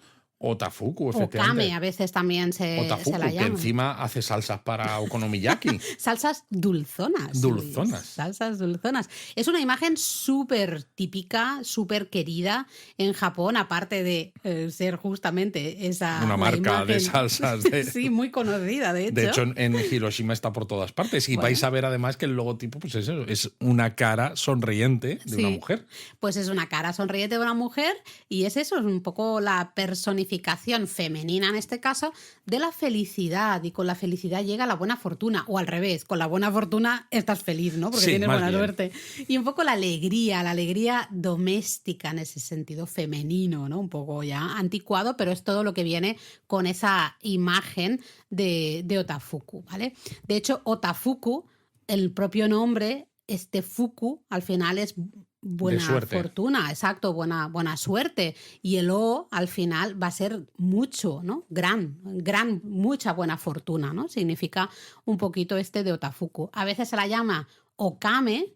Otafuku, O efectivamente. kame, a veces también se Otafuku, la que llama. encima hace salsas para okonomiyaki. Salsas dulzonas. Dulzonas. Luis. Salsas dulzonas. Es una imagen súper típica, súper querida en Japón, aparte de ser justamente esa Una marca de imagen, salsas. sí, muy conocida, de hecho. De hecho, en Hiroshima está por todas partes. Y Bueno. vais a ver además que el logotipo pues es una cara sonriente de una Sí. mujer. Pues es una cara sonriente de una mujer y es eso, es un poco la personificación femenina en este caso de la felicidad, y con la felicidad llega la buena fortuna, o al revés, con la buena fortuna estás feliz, ¿no? Porque Sí, tienes más buena bien. suerte. Y un poco la alegría doméstica en ese sentido femenino, ¿no? Un poco ya anticuado, pero es todo lo que viene con esa imagen de Otafuku, ¿vale? De hecho, Otafuku, el propio nombre, fuku, al final es buena suerte. fortuna, exacto, buena suerte. Y el O al final va a ser mucho, ¿no? Gran, mucha buena fortuna, ¿no? Significa un poquito de Otafuku. A veces se la llama Okame,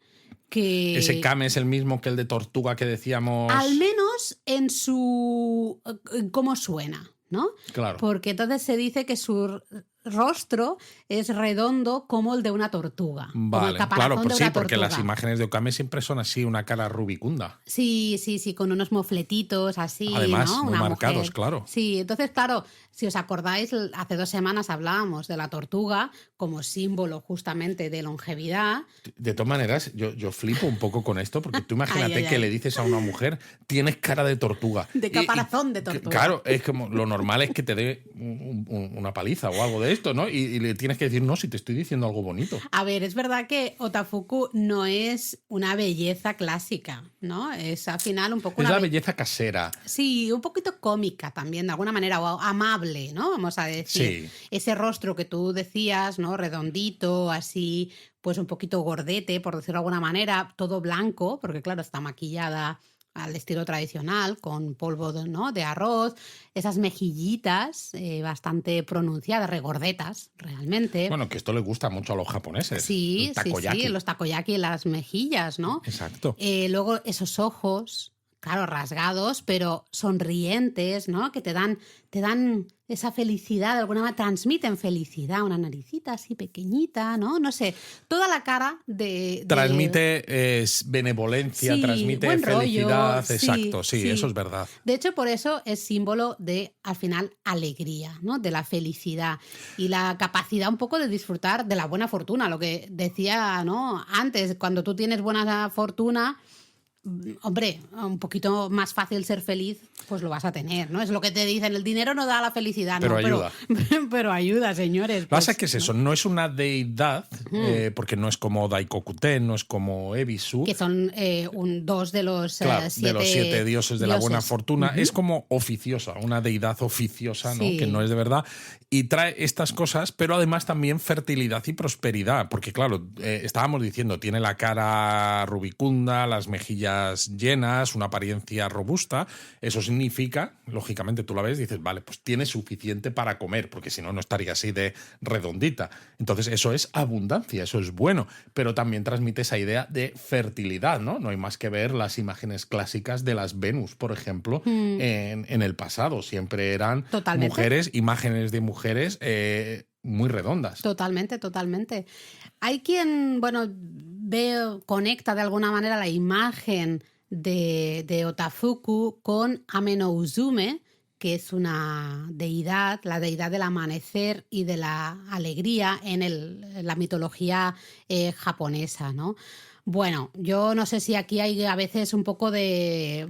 que... Ese kame es el mismo que el de tortuga que decíamos. Al menos en su... cómo suena, ¿no? Claro. Porque entonces se dice que rostro es redondo como el de una tortuga. Como el Vale, caparazón claro, de pues sí, una porque las tortuga. imágenes de Okame siempre son así, una cara rubicunda. Sí, sí, sí, con unos mofletitos así, Además, ¿no? muy Una marcados, mujer. claro. Sí, entonces, claro, si os acordáis, hace 2 semanas hablábamos de la tortuga como símbolo justamente de longevidad. De todas maneras, yo flipo un poco con esto, porque tú Ay, imagínate ay, que le ay. dices a una mujer, tienes cara de tortuga. De caparazón de tortuga. Claro, es como lo normal es que te dé una paliza o algo de esto, ¿no? Y le tienes que decir, no, si te estoy diciendo algo bonito. A ver, es verdad que Otafuku no es una belleza clásica, ¿no? Es al final un poco Es una la belleza casera. Sí, un poquito cómica también, de alguna manera, o amable, ¿no? Vamos a decir. Sí. Ese rostro que tú decías, ¿no? Redondito, así, pues un poquito gordete, por decirlo de alguna manera, todo blanco, porque claro, está maquillada al estilo tradicional, con polvo ¿no? de arroz, esas mejillitas bastante pronunciadas, regordetas, realmente. Bueno, que esto le gusta mucho a los japoneses. El Sí, sí, takoyaki. sí, los takoyaki, las mejillas, ¿no? Exacto. Luego esos ojos, claro, rasgados, pero sonrientes, ¿no? Que te dan esa felicidad, de alguna manera transmiten felicidad, una naricita así pequeñita, ¿no? No sé, toda la cara de Transmite benevolencia, Sí, transmite buen rollo, felicidad. sí, Exacto, sí, sí. eso es verdad. De hecho, por eso es símbolo de, al final, alegría, ¿no? De la felicidad y la capacidad un poco de disfrutar de la buena fortuna. Lo que decía, ¿no? Antes, cuando tú tienes buena fortuna, hombre, un poquito más fácil ser feliz, pues lo vas a tener, ¿no? Es lo que te dicen, el dinero no da la felicidad, Pero no, ayuda. pero ayuda, señores. Lo que pasa pues, es que es eso, no es una deidad, porque no es como Daikokuten, no es como Ebisu. Que son dos de los, Claro, de los 7 dioses de la buena dioses. fortuna. Es como oficiosa, una deidad oficiosa, ¿no? Sí. Que no es de verdad. Y trae estas cosas, pero además también fertilidad y prosperidad. Porque, claro, estábamos diciendo, tiene la cara rubicunda, las mejillas llenas, una apariencia robusta. Eso significa, lógicamente tú la ves y dices, vale, pues tiene suficiente para comer, porque si no, no estaría así de redondita. Entonces, eso es abundancia, eso es bueno. Pero también transmite esa idea de fertilidad, ¿no? No hay más que ver las imágenes clásicas de las Venus, por ejemplo, en el pasado. Siempre eran Totalmente. mujeres, imágenes de mujeres muy redondas. Totalmente, totalmente. Hay quien, bueno, conecta de alguna manera la imagen de Otafuku con Ame no Uzume, que es una deidad, la deidad del amanecer y de la alegría en la mitología japonesa, ¿no? Bueno, yo no sé si aquí hay a veces un poco de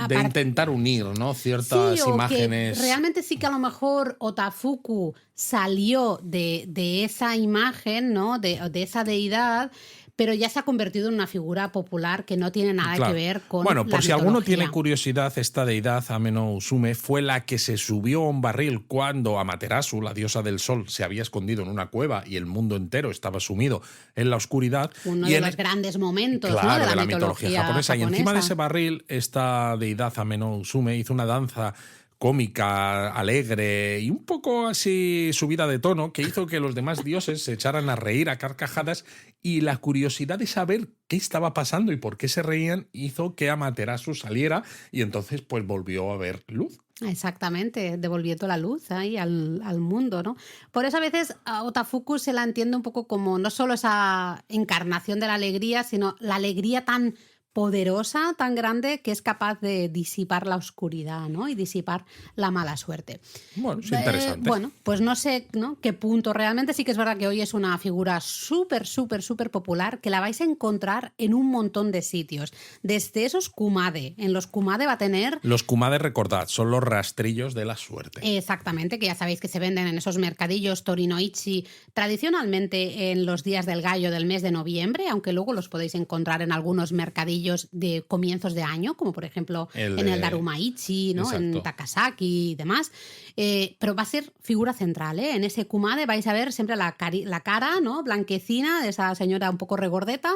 intentar unir, ¿no? Ciertas sí, o imágenes. Que realmente sí que a lo mejor Otafuku salió de esa imagen, ¿no? De esa deidad, pero ya se ha convertido en una figura popular que no tiene nada Claro. que ver con Bueno, la por si alguno mitología. tiene curiosidad, esta deidad, Ame no Uzume, fue la que se subió a un barril cuando Amaterasu, la diosa del sol, se había escondido en una cueva y el mundo entero estaba sumido en la oscuridad. Uno y de los grandes momentos, ¿no? Claro, de la mitología japonesa. Y encima de ese japonesa. barril, esta deidad Ame no Uzume hizo una danza cómica, alegre y un poco así subida de tono, que hizo que los demás dioses se echaran a reír a carcajadas, y la curiosidad de saber qué estaba pasando y por qué se reían hizo que Amaterasu saliera y entonces pues volvió a ver luz. Exactamente, devolviendo la luz ahí al mundo, ¿no? Por eso a veces a Otafuku se la entiende un poco como no solo esa encarnación de la alegría, sino la alegría tan poderosa, tan grande, que es capaz de disipar la oscuridad, ¿no? Y disipar la mala suerte. Bueno, es interesante. Bueno, pues no sé, ¿no? qué punto realmente. Sí que es verdad que hoy es una figura súper, súper, súper popular, que la vais a encontrar en un montón de sitios. Desde esos kumade. En los kumade va a tener... Los kumade, recordad, son los rastrillos de la suerte. Exactamente, que ya sabéis que se venden en esos mercadillos Torinoichi tradicionalmente en los días del gallo del mes de noviembre, aunque luego los podéis encontrar en algunos mercadillos de comienzos de año, como por ejemplo en el Darumaichi, ¿no? En Takasaki y demás. Pero va a ser figura central, ¿eh? En ese kumade vais a ver siempre la cara, ¿no? Blanquecina de esa señora un poco regordeta.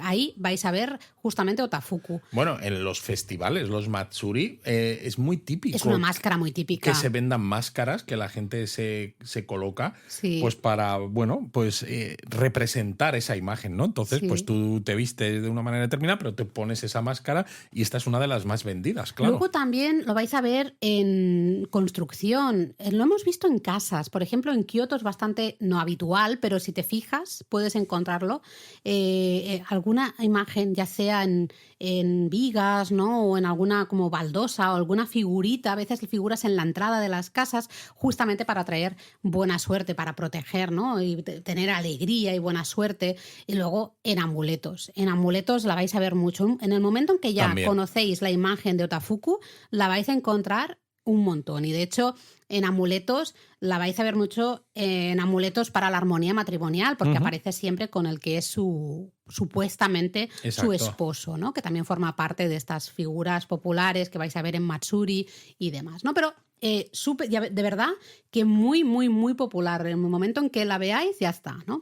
Ahí vais a ver justamente Otafuku. Bueno, en los festivales, los Matsuri, es muy típico. Es una máscara muy típica. Que se vendan máscaras que la gente se coloca, sí. pues para, bueno, pues representar esa imagen, ¿no? Entonces, sí. pues tú te vistes de una manera determinada, pero pero te pones esa máscara y esta es una de las más vendidas, claro. Luego también lo vais a ver en construcción. Lo hemos visto en casas. Por ejemplo, en Kioto es bastante no habitual, pero si te fijas puedes encontrarlo. Alguna imagen, ya sea en vigas, ¿no? O en alguna como baldosa o alguna figurita, a veces figuras en la entrada de las casas, justamente para traer buena suerte, para proteger, ¿no? Y tener alegría y buena suerte. Y luego en amuletos. En amuletos la vais a ver mucho. En el momento en que ya También. conocéis la imagen de Otafuku, la vais a encontrar un montón. Y de hecho, en amuletos la vais a ver mucho en amuletos para la armonía matrimonial, porque aparece siempre con el que es supuestamente Exacto. su esposo, ¿no? Que también forma parte de estas figuras populares que vais a ver en Matsuri y demás, ¿no? Pero de verdad que muy, muy, muy popular. En el momento en que la veáis, ya está, ¿no?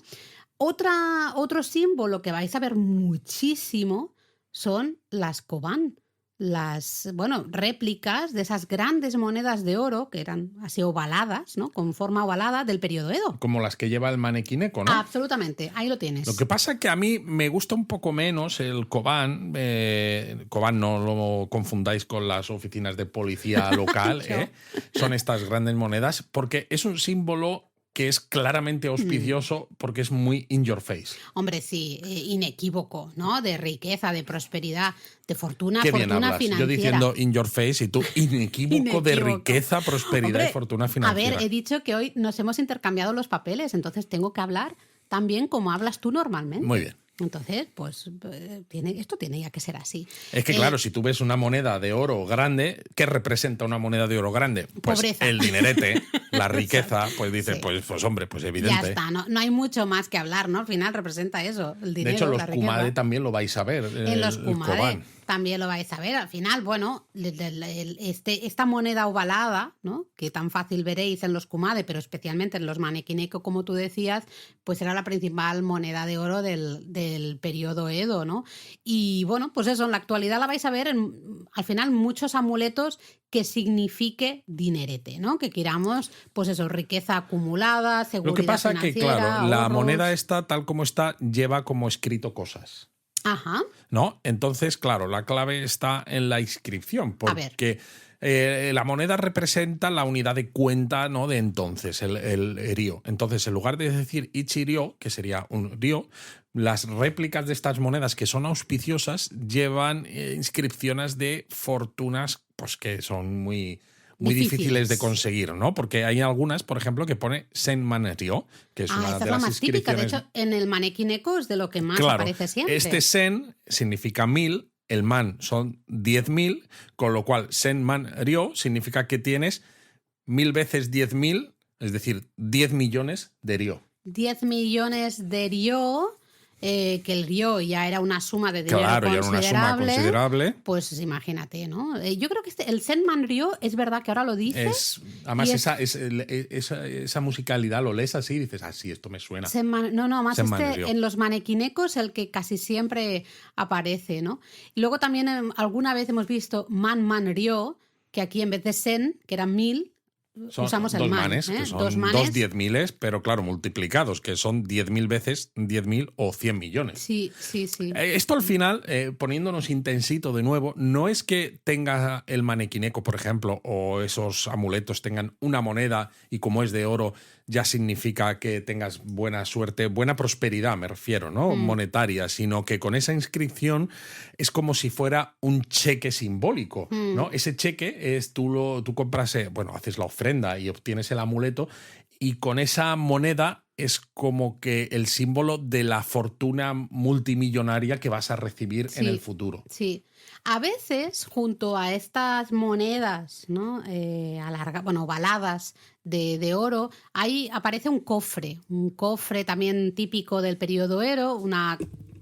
Otro símbolo que vais a ver muchísimo son las koban. Réplicas de esas grandes monedas de oro que eran así ovaladas, ¿no? Con forma ovalada del periodo Edo. Como las que lleva el manequineco, ¿no? Absolutamente, ahí lo tienes. Lo que pasa es que a mí me gusta un poco menos el koban. Koban no lo confundáis con las oficinas de policía local. Son estas grandes monedas porque es un símbolo que es claramente auspicioso porque es muy in your face. Hombre, sí, inequívoco, ¿no? De riqueza, de prosperidad, de fortuna, Qué fortuna bien hablas. financiera. Yo diciendo in your face y tú inequívoco de riqueza, prosperidad. Hombre, y fortuna financiera. A ver, he dicho que hoy nos hemos intercambiado los papeles, entonces tengo que hablar también como hablas tú normalmente. Muy bien. Entonces, pues esto tiene ya que ser así. Es que claro, si tú ves una moneda de oro grande, ¿qué representa una moneda de oro grande? Pues pobreza. El dinerete, la riqueza, pues dices, sí. pues hombre, pues evidente. Ya está, no hay mucho más que hablar, ¿no? Al final representa eso, el dinero, de hecho, los la riqueza. kumade también lo vais a ver. En los kumade también lo vais a ver. Al final, bueno, esta moneda ovalada, ¿no? Que tan fácil veréis en los kumade, pero especialmente en los manekineko, como tú decías, pues era la principal moneda de oro del periodo Edo, ¿no? Y bueno, pues eso, en la actualidad la vais a ver al final muchos amuletos que signifique dinerete, ¿no? Que queramos, pues eso, riqueza acumulada, seguridad Lo que pasa es que, claro, ahorros. la moneda esta, tal como está, lleva como escrito cosas. Ajá. ¿No? Entonces, claro, la clave está en la inscripción, porque la moneda representa la unidad de cuenta, ¿no? De entonces, el ryo. Entonces, en lugar de decir ichi-ryo, que sería un ryo, las réplicas de estas monedas que son auspiciosas llevan inscripciones de fortunas pues que son muy difíciles de conseguir, ¿no? Porque hay algunas, por ejemplo, que pone Senman Ryo, que es una de las inscripciones. Típica. De hecho, en el manequineco es de lo que más aparece siempre. Este Sen significa 1000, el man son 10.000, con lo cual Senman Ryo significa que tienes 1000 veces 10.000, es decir, 10 millones de ryo. 10 millones de ryo. Que el ryo ya era una suma de dinero claro, considerable, ya era una suma considerable. Pues imagínate, ¿no? Yo creo que el Senman Ryo es verdad que ahora lo dices. Además, esa musicalidad lo lees así y dices, sí, esto me suena. Más en los manequinecos el que casi siempre aparece, ¿no? Y luego también alguna vez hemos visto Man Ryo, que aquí en vez de Sen, que eran 1000, usamos el man, manes, que son dos 10.000, pero claro, multiplicados, que son 10.000 veces 10.000 o 100 millones. Sí. Esto al final, poniéndonos intensito de nuevo, no es que tenga el manequineco, por ejemplo, o esos amuletos tengan una moneda y como es de oro ya significa que tengas buena suerte, buena prosperidad, me refiero, ¿no? Monetaria, sino que con esa inscripción es como si fuera un cheque simbólico, ¿no? Ese cheque es tú compras, haces la ofrenda y obtienes el amuleto y con esa moneda es como que el símbolo de la fortuna multimillonaria que vas a recibir en el futuro. Sí. A veces, junto a estas monedas, ¿no? Ovaladas de oro, ahí aparece un cofre también típico del periodo Edo, una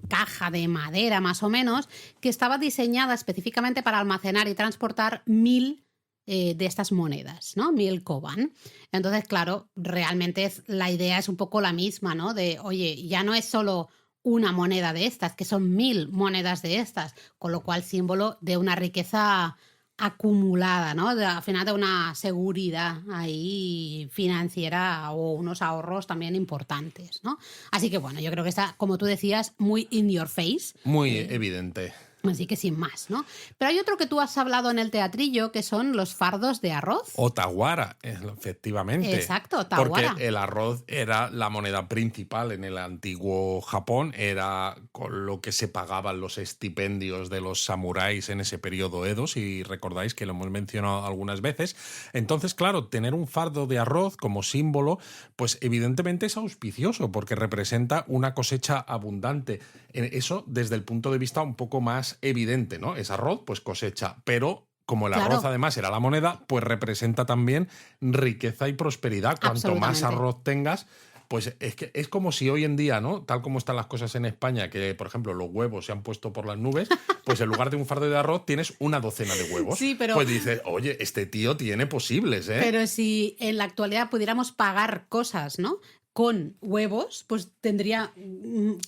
caja de madera más o menos, que estaba diseñada específicamente para almacenar y transportar 1000 de estas monedas, ¿no? 1000 koban. Entonces, claro, realmente la idea es un poco la misma, ¿no? De, oye, ya no es solo una moneda de estas, que son 1000 monedas de estas, con lo cual símbolo de una riqueza acumulada, ¿no? Al final de una seguridad ahí financiera o unos ahorros también importantes, ¿no? Así que bueno, yo creo que está, como tú decías, muy in your face. Muy evidente. Así que sin más, ¿no? Pero hay otro que tú has hablado en el teatrillo, que son los fardos de arroz. O taguara, efectivamente. Exacto, taguara. Porque el arroz era la moneda principal en el antiguo Japón, era con lo que se pagaban los estipendios de los samuráis en ese periodo Edo, si recordáis que lo hemos mencionado algunas veces. Entonces, claro, tener un fardo de arroz como símbolo, pues evidentemente es auspicioso, porque representa una cosecha abundante. Eso desde el punto de vista un poco más evidente, ¿no? Es arroz, pues cosecha, pero como el arroz además era la moneda, pues representa también riqueza y prosperidad. Cuanto más arroz tengas, pues es que es como si hoy en día, ¿no? Tal como están las cosas en España, que por ejemplo los huevos se han puesto por las nubes, pues en lugar de un fardo de arroz tienes una docena de huevos. Sí, pero pues dices, oye, este tío tiene posibles, ¿eh? Pero si en la actualidad pudiéramos pagar cosas, ¿no? Con huevos, pues tendría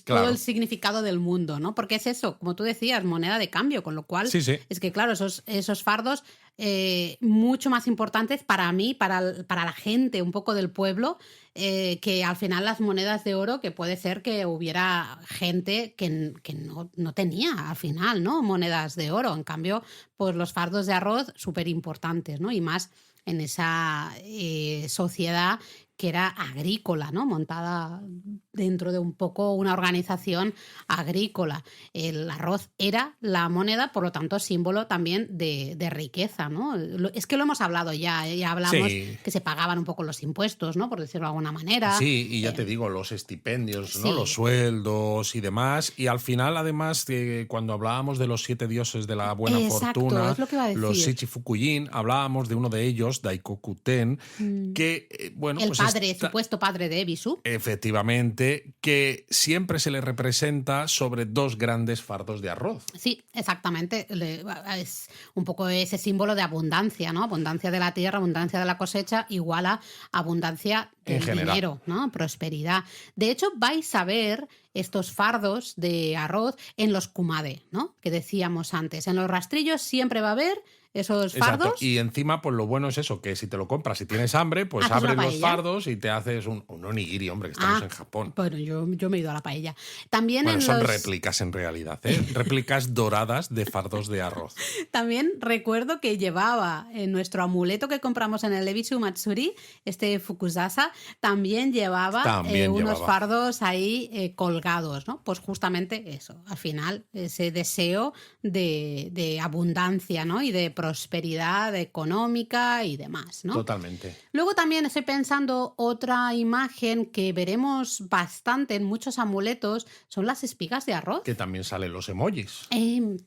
todo el significado del mundo, ¿no? Porque es eso, como tú decías, moneda de cambio, con lo cual es que, claro, esos fardos mucho más importantes para mí, para la gente un poco del pueblo, que al final las monedas de oro, que puede ser que hubiera gente que no tenía al final, ¿no? Monedas de oro. En cambio, pues los fardos de arroz súper importantes, ¿no? Y más en esa sociedad que era agrícola, ¿no? Montada dentro de un poco una organización agrícola. El arroz era la moneda, por lo tanto, símbolo también de riqueza, ¿no? Es que lo hemos hablado ya hablamos que se pagaban un poco los impuestos, ¿no? Por decirlo de alguna manera. Sí, y ya te digo, los estipendios, ¿no? Los sueldos y demás. Y al final, además, cuando hablábamos de los 7 dioses de la buena fortuna, es lo que iba a decir. Los Shichifukujin, hablábamos de uno de ellos, Daikokuten, que, bueno, el pues supuesto padre de Ebisu. Efectivamente, que siempre se le representa sobre 2 grandes fardos de arroz. Sí, exactamente. Es un poco ese símbolo de abundancia, ¿no? Abundancia de la tierra, abundancia de la cosecha, igual a abundancia del dinero, ¿no? Prosperidad. De hecho, vais a ver estos fardos de arroz en los kumade, ¿no? Que decíamos antes. En los rastrillos siempre va a haber esos fardos. Exacto. Y encima, pues lo bueno es eso, que si te lo compras, si tienes hambre, pues abres los fardos y te haces un onigiri, hombre, que estamos en Japón. Bueno, yo me he ido a la paella. También son réplicas en realidad, ¿eh? Réplicas doradas de fardos de arroz. También recuerdo que llevaba en nuestro amuleto que compramos en el Ebisu Matsuri, este Fukusasa, también llevaba unos fardos ahí colgados, ¿no? Pues justamente eso, al final, ese deseo de abundancia, ¿no? Y de prosperidad económica y demás, ¿no? Totalmente. Luego también estoy pensando otra imagen que veremos bastante en muchos amuletos, son las espigas de arroz. Que también salen los emojis.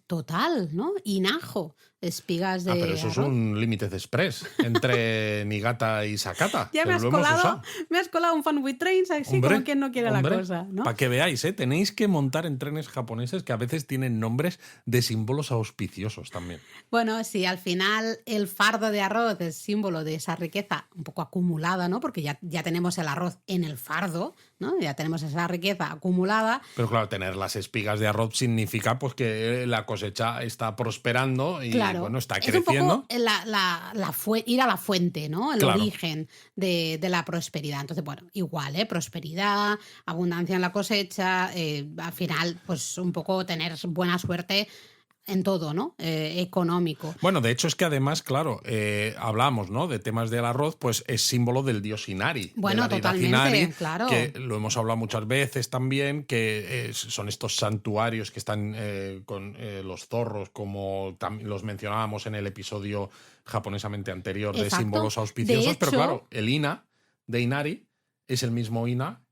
Total, ¿no? Hinajo. Espigas de pero eso arroz. Es un límite express entre Niigata y Sakata. Ya me has colado un Fun with Trains, así como quien no quiere la cosa, ¿no? Para que veáis, tenéis que montar en trenes japoneses que a veces tienen nombres de símbolos auspiciosos también. Bueno, sí, al final el fardo de arroz es símbolo de esa riqueza un poco acumulada, ¿no? Porque ya tenemos el arroz en el fardo, ¿no? Ya tenemos esa riqueza acumulada. Pero claro, tener las espigas de arroz significa pues que la cosecha está prosperando y bueno, está creciendo. Es un poco ir a la fuente, ¿no? El origen de la prosperidad. Entonces, bueno, igual, prosperidad, abundancia en la cosecha, al final, pues un poco tener buena suerte en todo, ¿no? Económico. Bueno, de hecho es que además, claro, hablamos, ¿no? De temas del arroz, pues es símbolo del dios Inari. Bueno, de la totalmente, Inari, claro. Que lo hemos hablado muchas veces también, que son estos santuarios que están con los zorros, como los mencionábamos en el episodio japonesamente anterior. Exacto. De símbolos auspiciosos. De hecho, pero claro, el Ina de Inari es el mismo Ina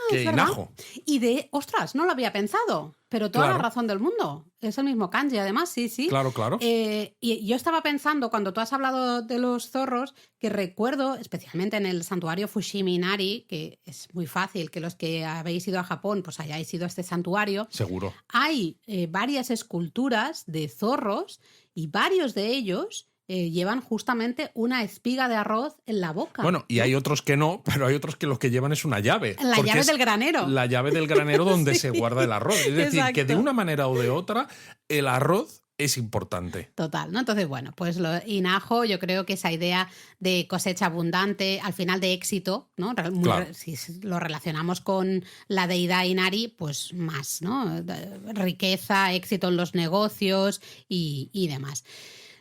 que es Inajo. Y ostras, no lo había pensado, pero toda la razón del mundo. Es el mismo kanji, además, sí. Claro. Y yo estaba pensando, cuando tú has hablado de los zorros, que recuerdo, especialmente en el santuario Fushimi Inari, que es muy fácil que los que habéis ido a Japón pues hayáis ido a este santuario. Seguro. Hay varias esculturas de zorros y varios de ellos llevan justamente una espiga de arroz en la boca. Bueno, y hay otros que no, pero hay otros que lo que llevan es una llave. La llave del granero. La llave del granero donde se guarda el arroz. Es decir, Exacto. que de una manera o de otra, el arroz es importante. Total, ¿no? Entonces, bueno, pues Inajo, yo creo que esa idea de cosecha abundante, al final de éxito, ¿no? Claro. Si lo relacionamos con la deidad Inari, pues más, ¿no? Riqueza, éxito en los negocios y demás.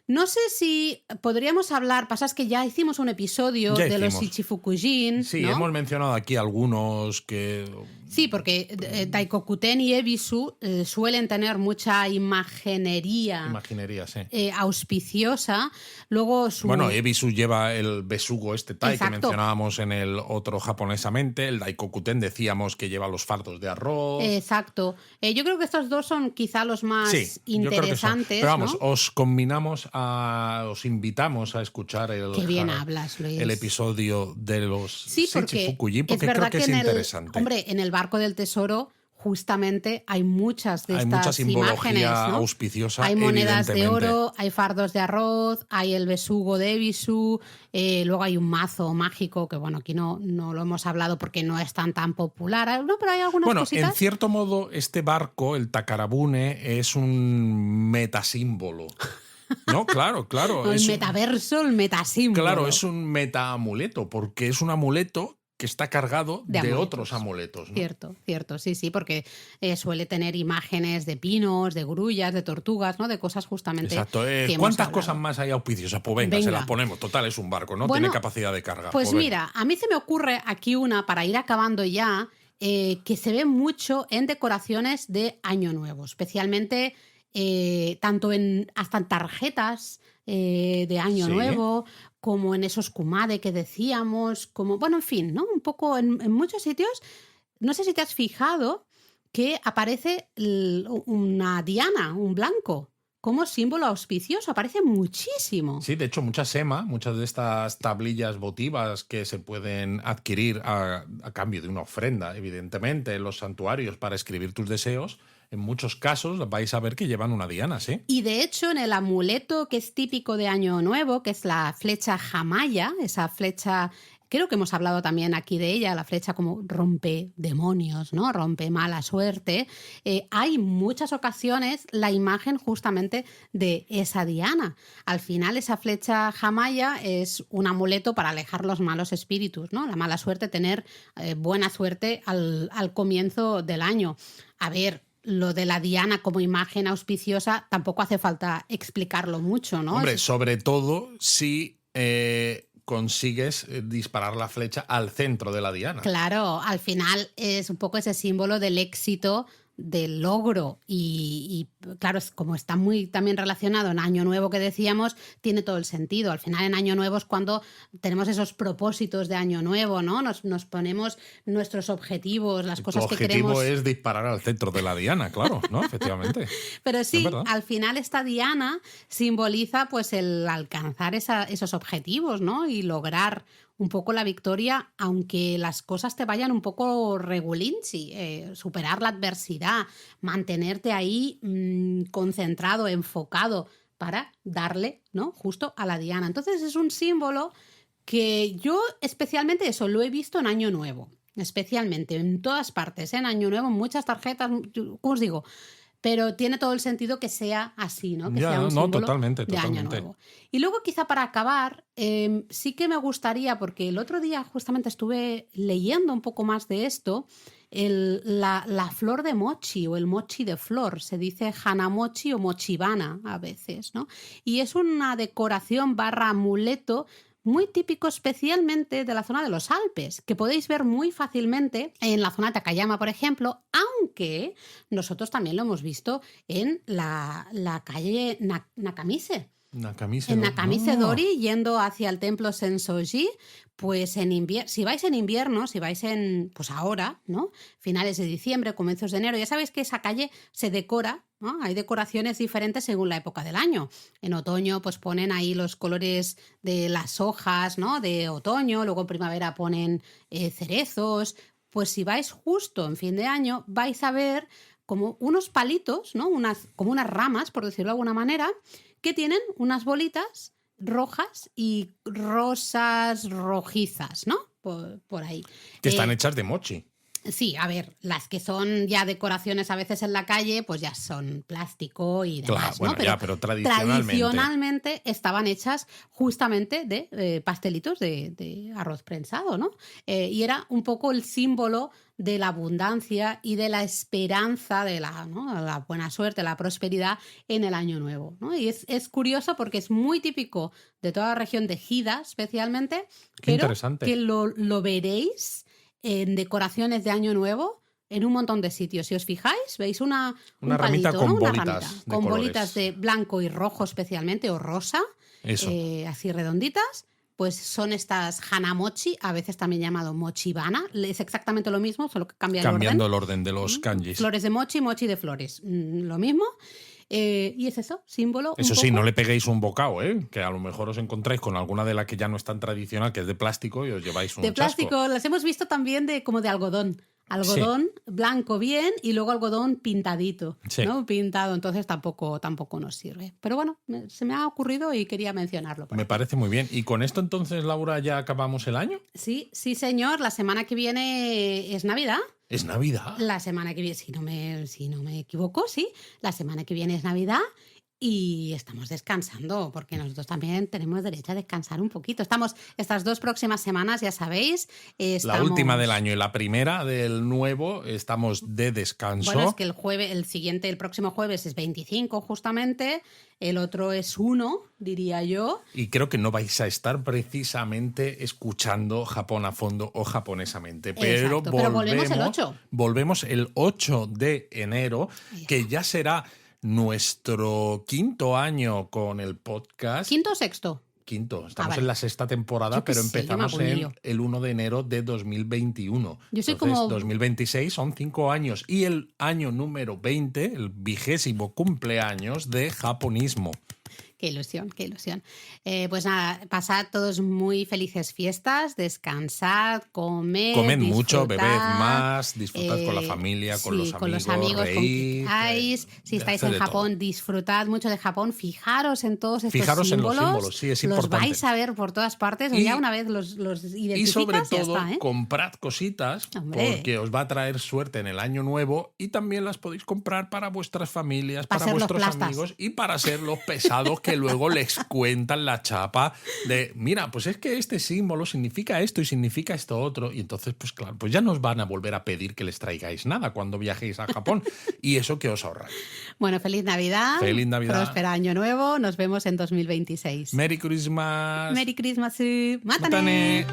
No sé si podríamos hablar, pasa es que ya hicimos un episodio de los Ichifukujin, Sí, ¿no? hemos mencionado aquí algunos que... Sí, porque Daikokuten y Ebisu suelen tener mucha imaginería sí. Auspiciosa. Luego Bueno, Ebisu lleva el besugo tai Exacto. que mencionábamos en el otro japonesamente. El Daikokuten decíamos que lleva los fardos de arroz. Exacto. Yo creo que estos dos son quizá los más interesantes. Pero vamos, ¿no? os invitamos a escuchar el episodio de los Ichifukujin, porque creo que es interesante. En el barco del tesoro justamente hay muchas de mucha simbología imágenes, ¿no? auspiciosa. Hay monedas de oro, hay fardos de arroz, hay el besugo de Ebisu, luego hay un mazo mágico que, bueno, aquí no lo hemos hablado porque no es tan popular, ¿no? Pero hay algunas cositas. En cierto modo, este barco, el Takarabune, es un metasímbolo. No, claro. El metaverso, el metasímbolo. Claro, es un metaamuleto, porque es un amuleto que está cargado de otros amuletos, ¿no? Cierto, sí, porque suele tener imágenes de pinos, de grullas, de tortugas, ¿no? De cosas justamente. Exacto. ¿Cuántas cosas más hay auspiciosas? Pues venga, se las ponemos. Total, es un barco, ¿no? Tiene capacidad de carga. Pues mira, a mí se me ocurre aquí una, para ir acabando ya, que se ve mucho en decoraciones de Año Nuevo, especialmente tanto hasta en tarjetas de Año Nuevo, como en esos kumade que decíamos, como, bueno, en fin, ¿no? Un poco en muchos sitios. No sé si te has fijado que aparece una diana, un blanco, como símbolo auspicioso, aparece muchísimo. Sí, de hecho, muchas de estas tablillas votivas que se pueden adquirir a cambio de una ofrenda, evidentemente, en los santuarios para escribir tus deseos, en muchos casos vais a ver que llevan una diana, ¿sí? Y de hecho, en el amuleto que es típico de Año Nuevo, que es la flecha Hamaya, esa flecha, creo que hemos hablado también aquí de ella, la flecha como rompe demonios, ¿no? Rompe mala suerte. Hay muchas ocasiones la imagen justamente de esa diana. Al final, esa flecha Hamaya es un amuleto para alejar los malos espíritus, ¿no? La mala suerte, tener buena suerte al comienzo del año. A ver, lo de la diana como imagen auspiciosa tampoco hace falta explicarlo mucho, ¿no? Hombre, sobre todo si consigues disparar la flecha al centro de la diana. Claro, al final es un poco ese símbolo del éxito, del logro y claro, como está muy también relacionado en Año Nuevo que decíamos, tiene todo el sentido. Al final en Año Nuevo es cuando tenemos esos propósitos de Año Nuevo, ¿no? Nos ponemos nuestros objetivos, las cosas que queremos. Tu objetivo es disparar al centro de la diana, claro, ¿no? Efectivamente. Pero sí, al final esta diana simboliza pues el alcanzar esos objetivos, ¿no? Y lograr un poco la victoria, aunque las cosas te vayan un poco regulinchi, superar la adversidad, mantenerte ahí concentrado, enfocado para darle, ¿no? Justo a la diana. Entonces es un símbolo que yo especialmente eso lo he visto en Año Nuevo, especialmente en todas partes, en Año Nuevo, en muchas tarjetas, ¿cómo os digo? Pero tiene todo el sentido que sea así, ¿no? Que sea un símbolo totalmente. de Año Nuevo. Y luego, quizá para acabar, sí que me gustaría, porque el otro día justamente estuve leyendo un poco más de esto, la flor de mochi o el mochi de flor. Se dice hanamochi o mochibana a veces, ¿no? Y es una decoración / amuleto muy típico especialmente de la zona de los Alpes, que podéis ver muy fácilmente en la zona de Takayama, por ejemplo, aunque nosotros también lo hemos visto en la calle Nakamise. En Nakamise Dori, yendo hacia el templo Sensoji, pues si vais en invierno, si vais pues ahora, ¿no? Finales de diciembre, comienzos de enero, ya sabéis que esa calle se decora, ¿no? Hay decoraciones diferentes según la época del año. En otoño, pues ponen ahí los colores de las hojas, ¿no? De otoño, luego en primavera ponen cerezos. Pues si vais justo en fin de año, vais a ver como unos palitos, ¿no? Como unas ramas, por decirlo de alguna manera, que tienen unas bolitas rojas y rosas rojizas, ¿no? Por ahí. Que están hechas de mochi. Sí, a ver, las que son ya decoraciones a veces en la calle, pues ya son plástico y demás, Claro, ¿no? bueno, ya, pero tradicionalmente. Tradicionalmente estaban hechas justamente de pastelitos de arroz prensado, ¿no? Y era un poco el símbolo de la abundancia y de la esperanza, de la, ¿no? La buena suerte, la prosperidad en el año nuevo, ¿no? Y es curioso porque es muy típico de toda la región de Gida, especialmente, Qué pero interesante. que lo veréis en decoraciones de año nuevo en un montón de sitios. Si os fijáis, veis un ramita palito, con ¿no? Una bolitas ramita de con colores. bolitas de blanco y rojo especialmente, o rosa, Eso. así redonditas. Pues son estas hanamochi, a veces también llamado mochibana. Es exactamente lo mismo, solo que cambia el orden. Cambiando el orden de los kanjis. Flores de mochi, mochi de flores. Lo mismo. Y es eso, símbolo. Eso un sí, poco. no le peguéis un bocado, ¿eh? Que a lo mejor os encontráis con alguna de las que ya no es tan tradicional, que es de plástico, y os lleváis un De chasco. plástico, las hemos visto también como de algodón. Algodón blanco bien y luego algodón pintadito, Sí. ¿no? Pintado, entonces tampoco nos sirve. Pero bueno, se me ha ocurrido y quería mencionarlo. Me parece muy bien. ¿Y con esto entonces, Laura, ya acabamos el año? Sí, señor, la semana que viene es Navidad. Es Navidad. La semana que viene, si no me equivoco, sí, la semana que viene es Navidad. Y estamos descansando, porque nosotros también tenemos derecho a descansar un poquito. Estamos estas 2 próximas semanas, ya sabéis. La última del año y la primera del nuevo, estamos de descanso. Bueno, es que el próximo jueves es 25 justamente, el otro es 1, diría yo. Y creo que no vais a estar precisamente escuchando Japón a fondo o japonesamente. Pero, exacto, pero volvemos el 8. Volvemos el 8 de enero, que ya será nuestro 5.º año con el podcast. ¿Quinto o sexto? Quinto. Estamos vale. en la 6ª temporada, pero empezamos el 1 de enero de 2021. Yo soy Entonces, como 2026 son 5 años. Y el año número 20, el 20º cumpleaños de japonismo. Qué ilusión, qué ilusión. Pues nada, pasad todos muy felices fiestas, descansad, comed mucho, bebed más, disfrutad con la familia, con los amigos, reír, con quien queráis. Si estáis en Japón, todo. disfrutad mucho de Japón, fijaros en todos estos símbolos. símbolos. En los símbolos, sí, es importante. Los vais a ver por todas partes, o ya una vez los identificas, y sobre todo, ya está, ¿eh? comprad cositas, porque os va a traer suerte en el año nuevo, y también las podéis comprar para vuestras familias, para vuestros amigos, y para ser los pesados que luego les cuentan la chapa de, mira, pues es que este símbolo significa esto y significa esto otro, y entonces, pues claro, pues ya no os van a volver a pedir que les traigáis nada cuando viajéis a Japón, y eso que os ahorráis. Bueno, feliz Navidad. Feliz Navidad. Próspero año nuevo. Nos vemos en 2026. Merry Christmas. Merry Christmas. Mátane.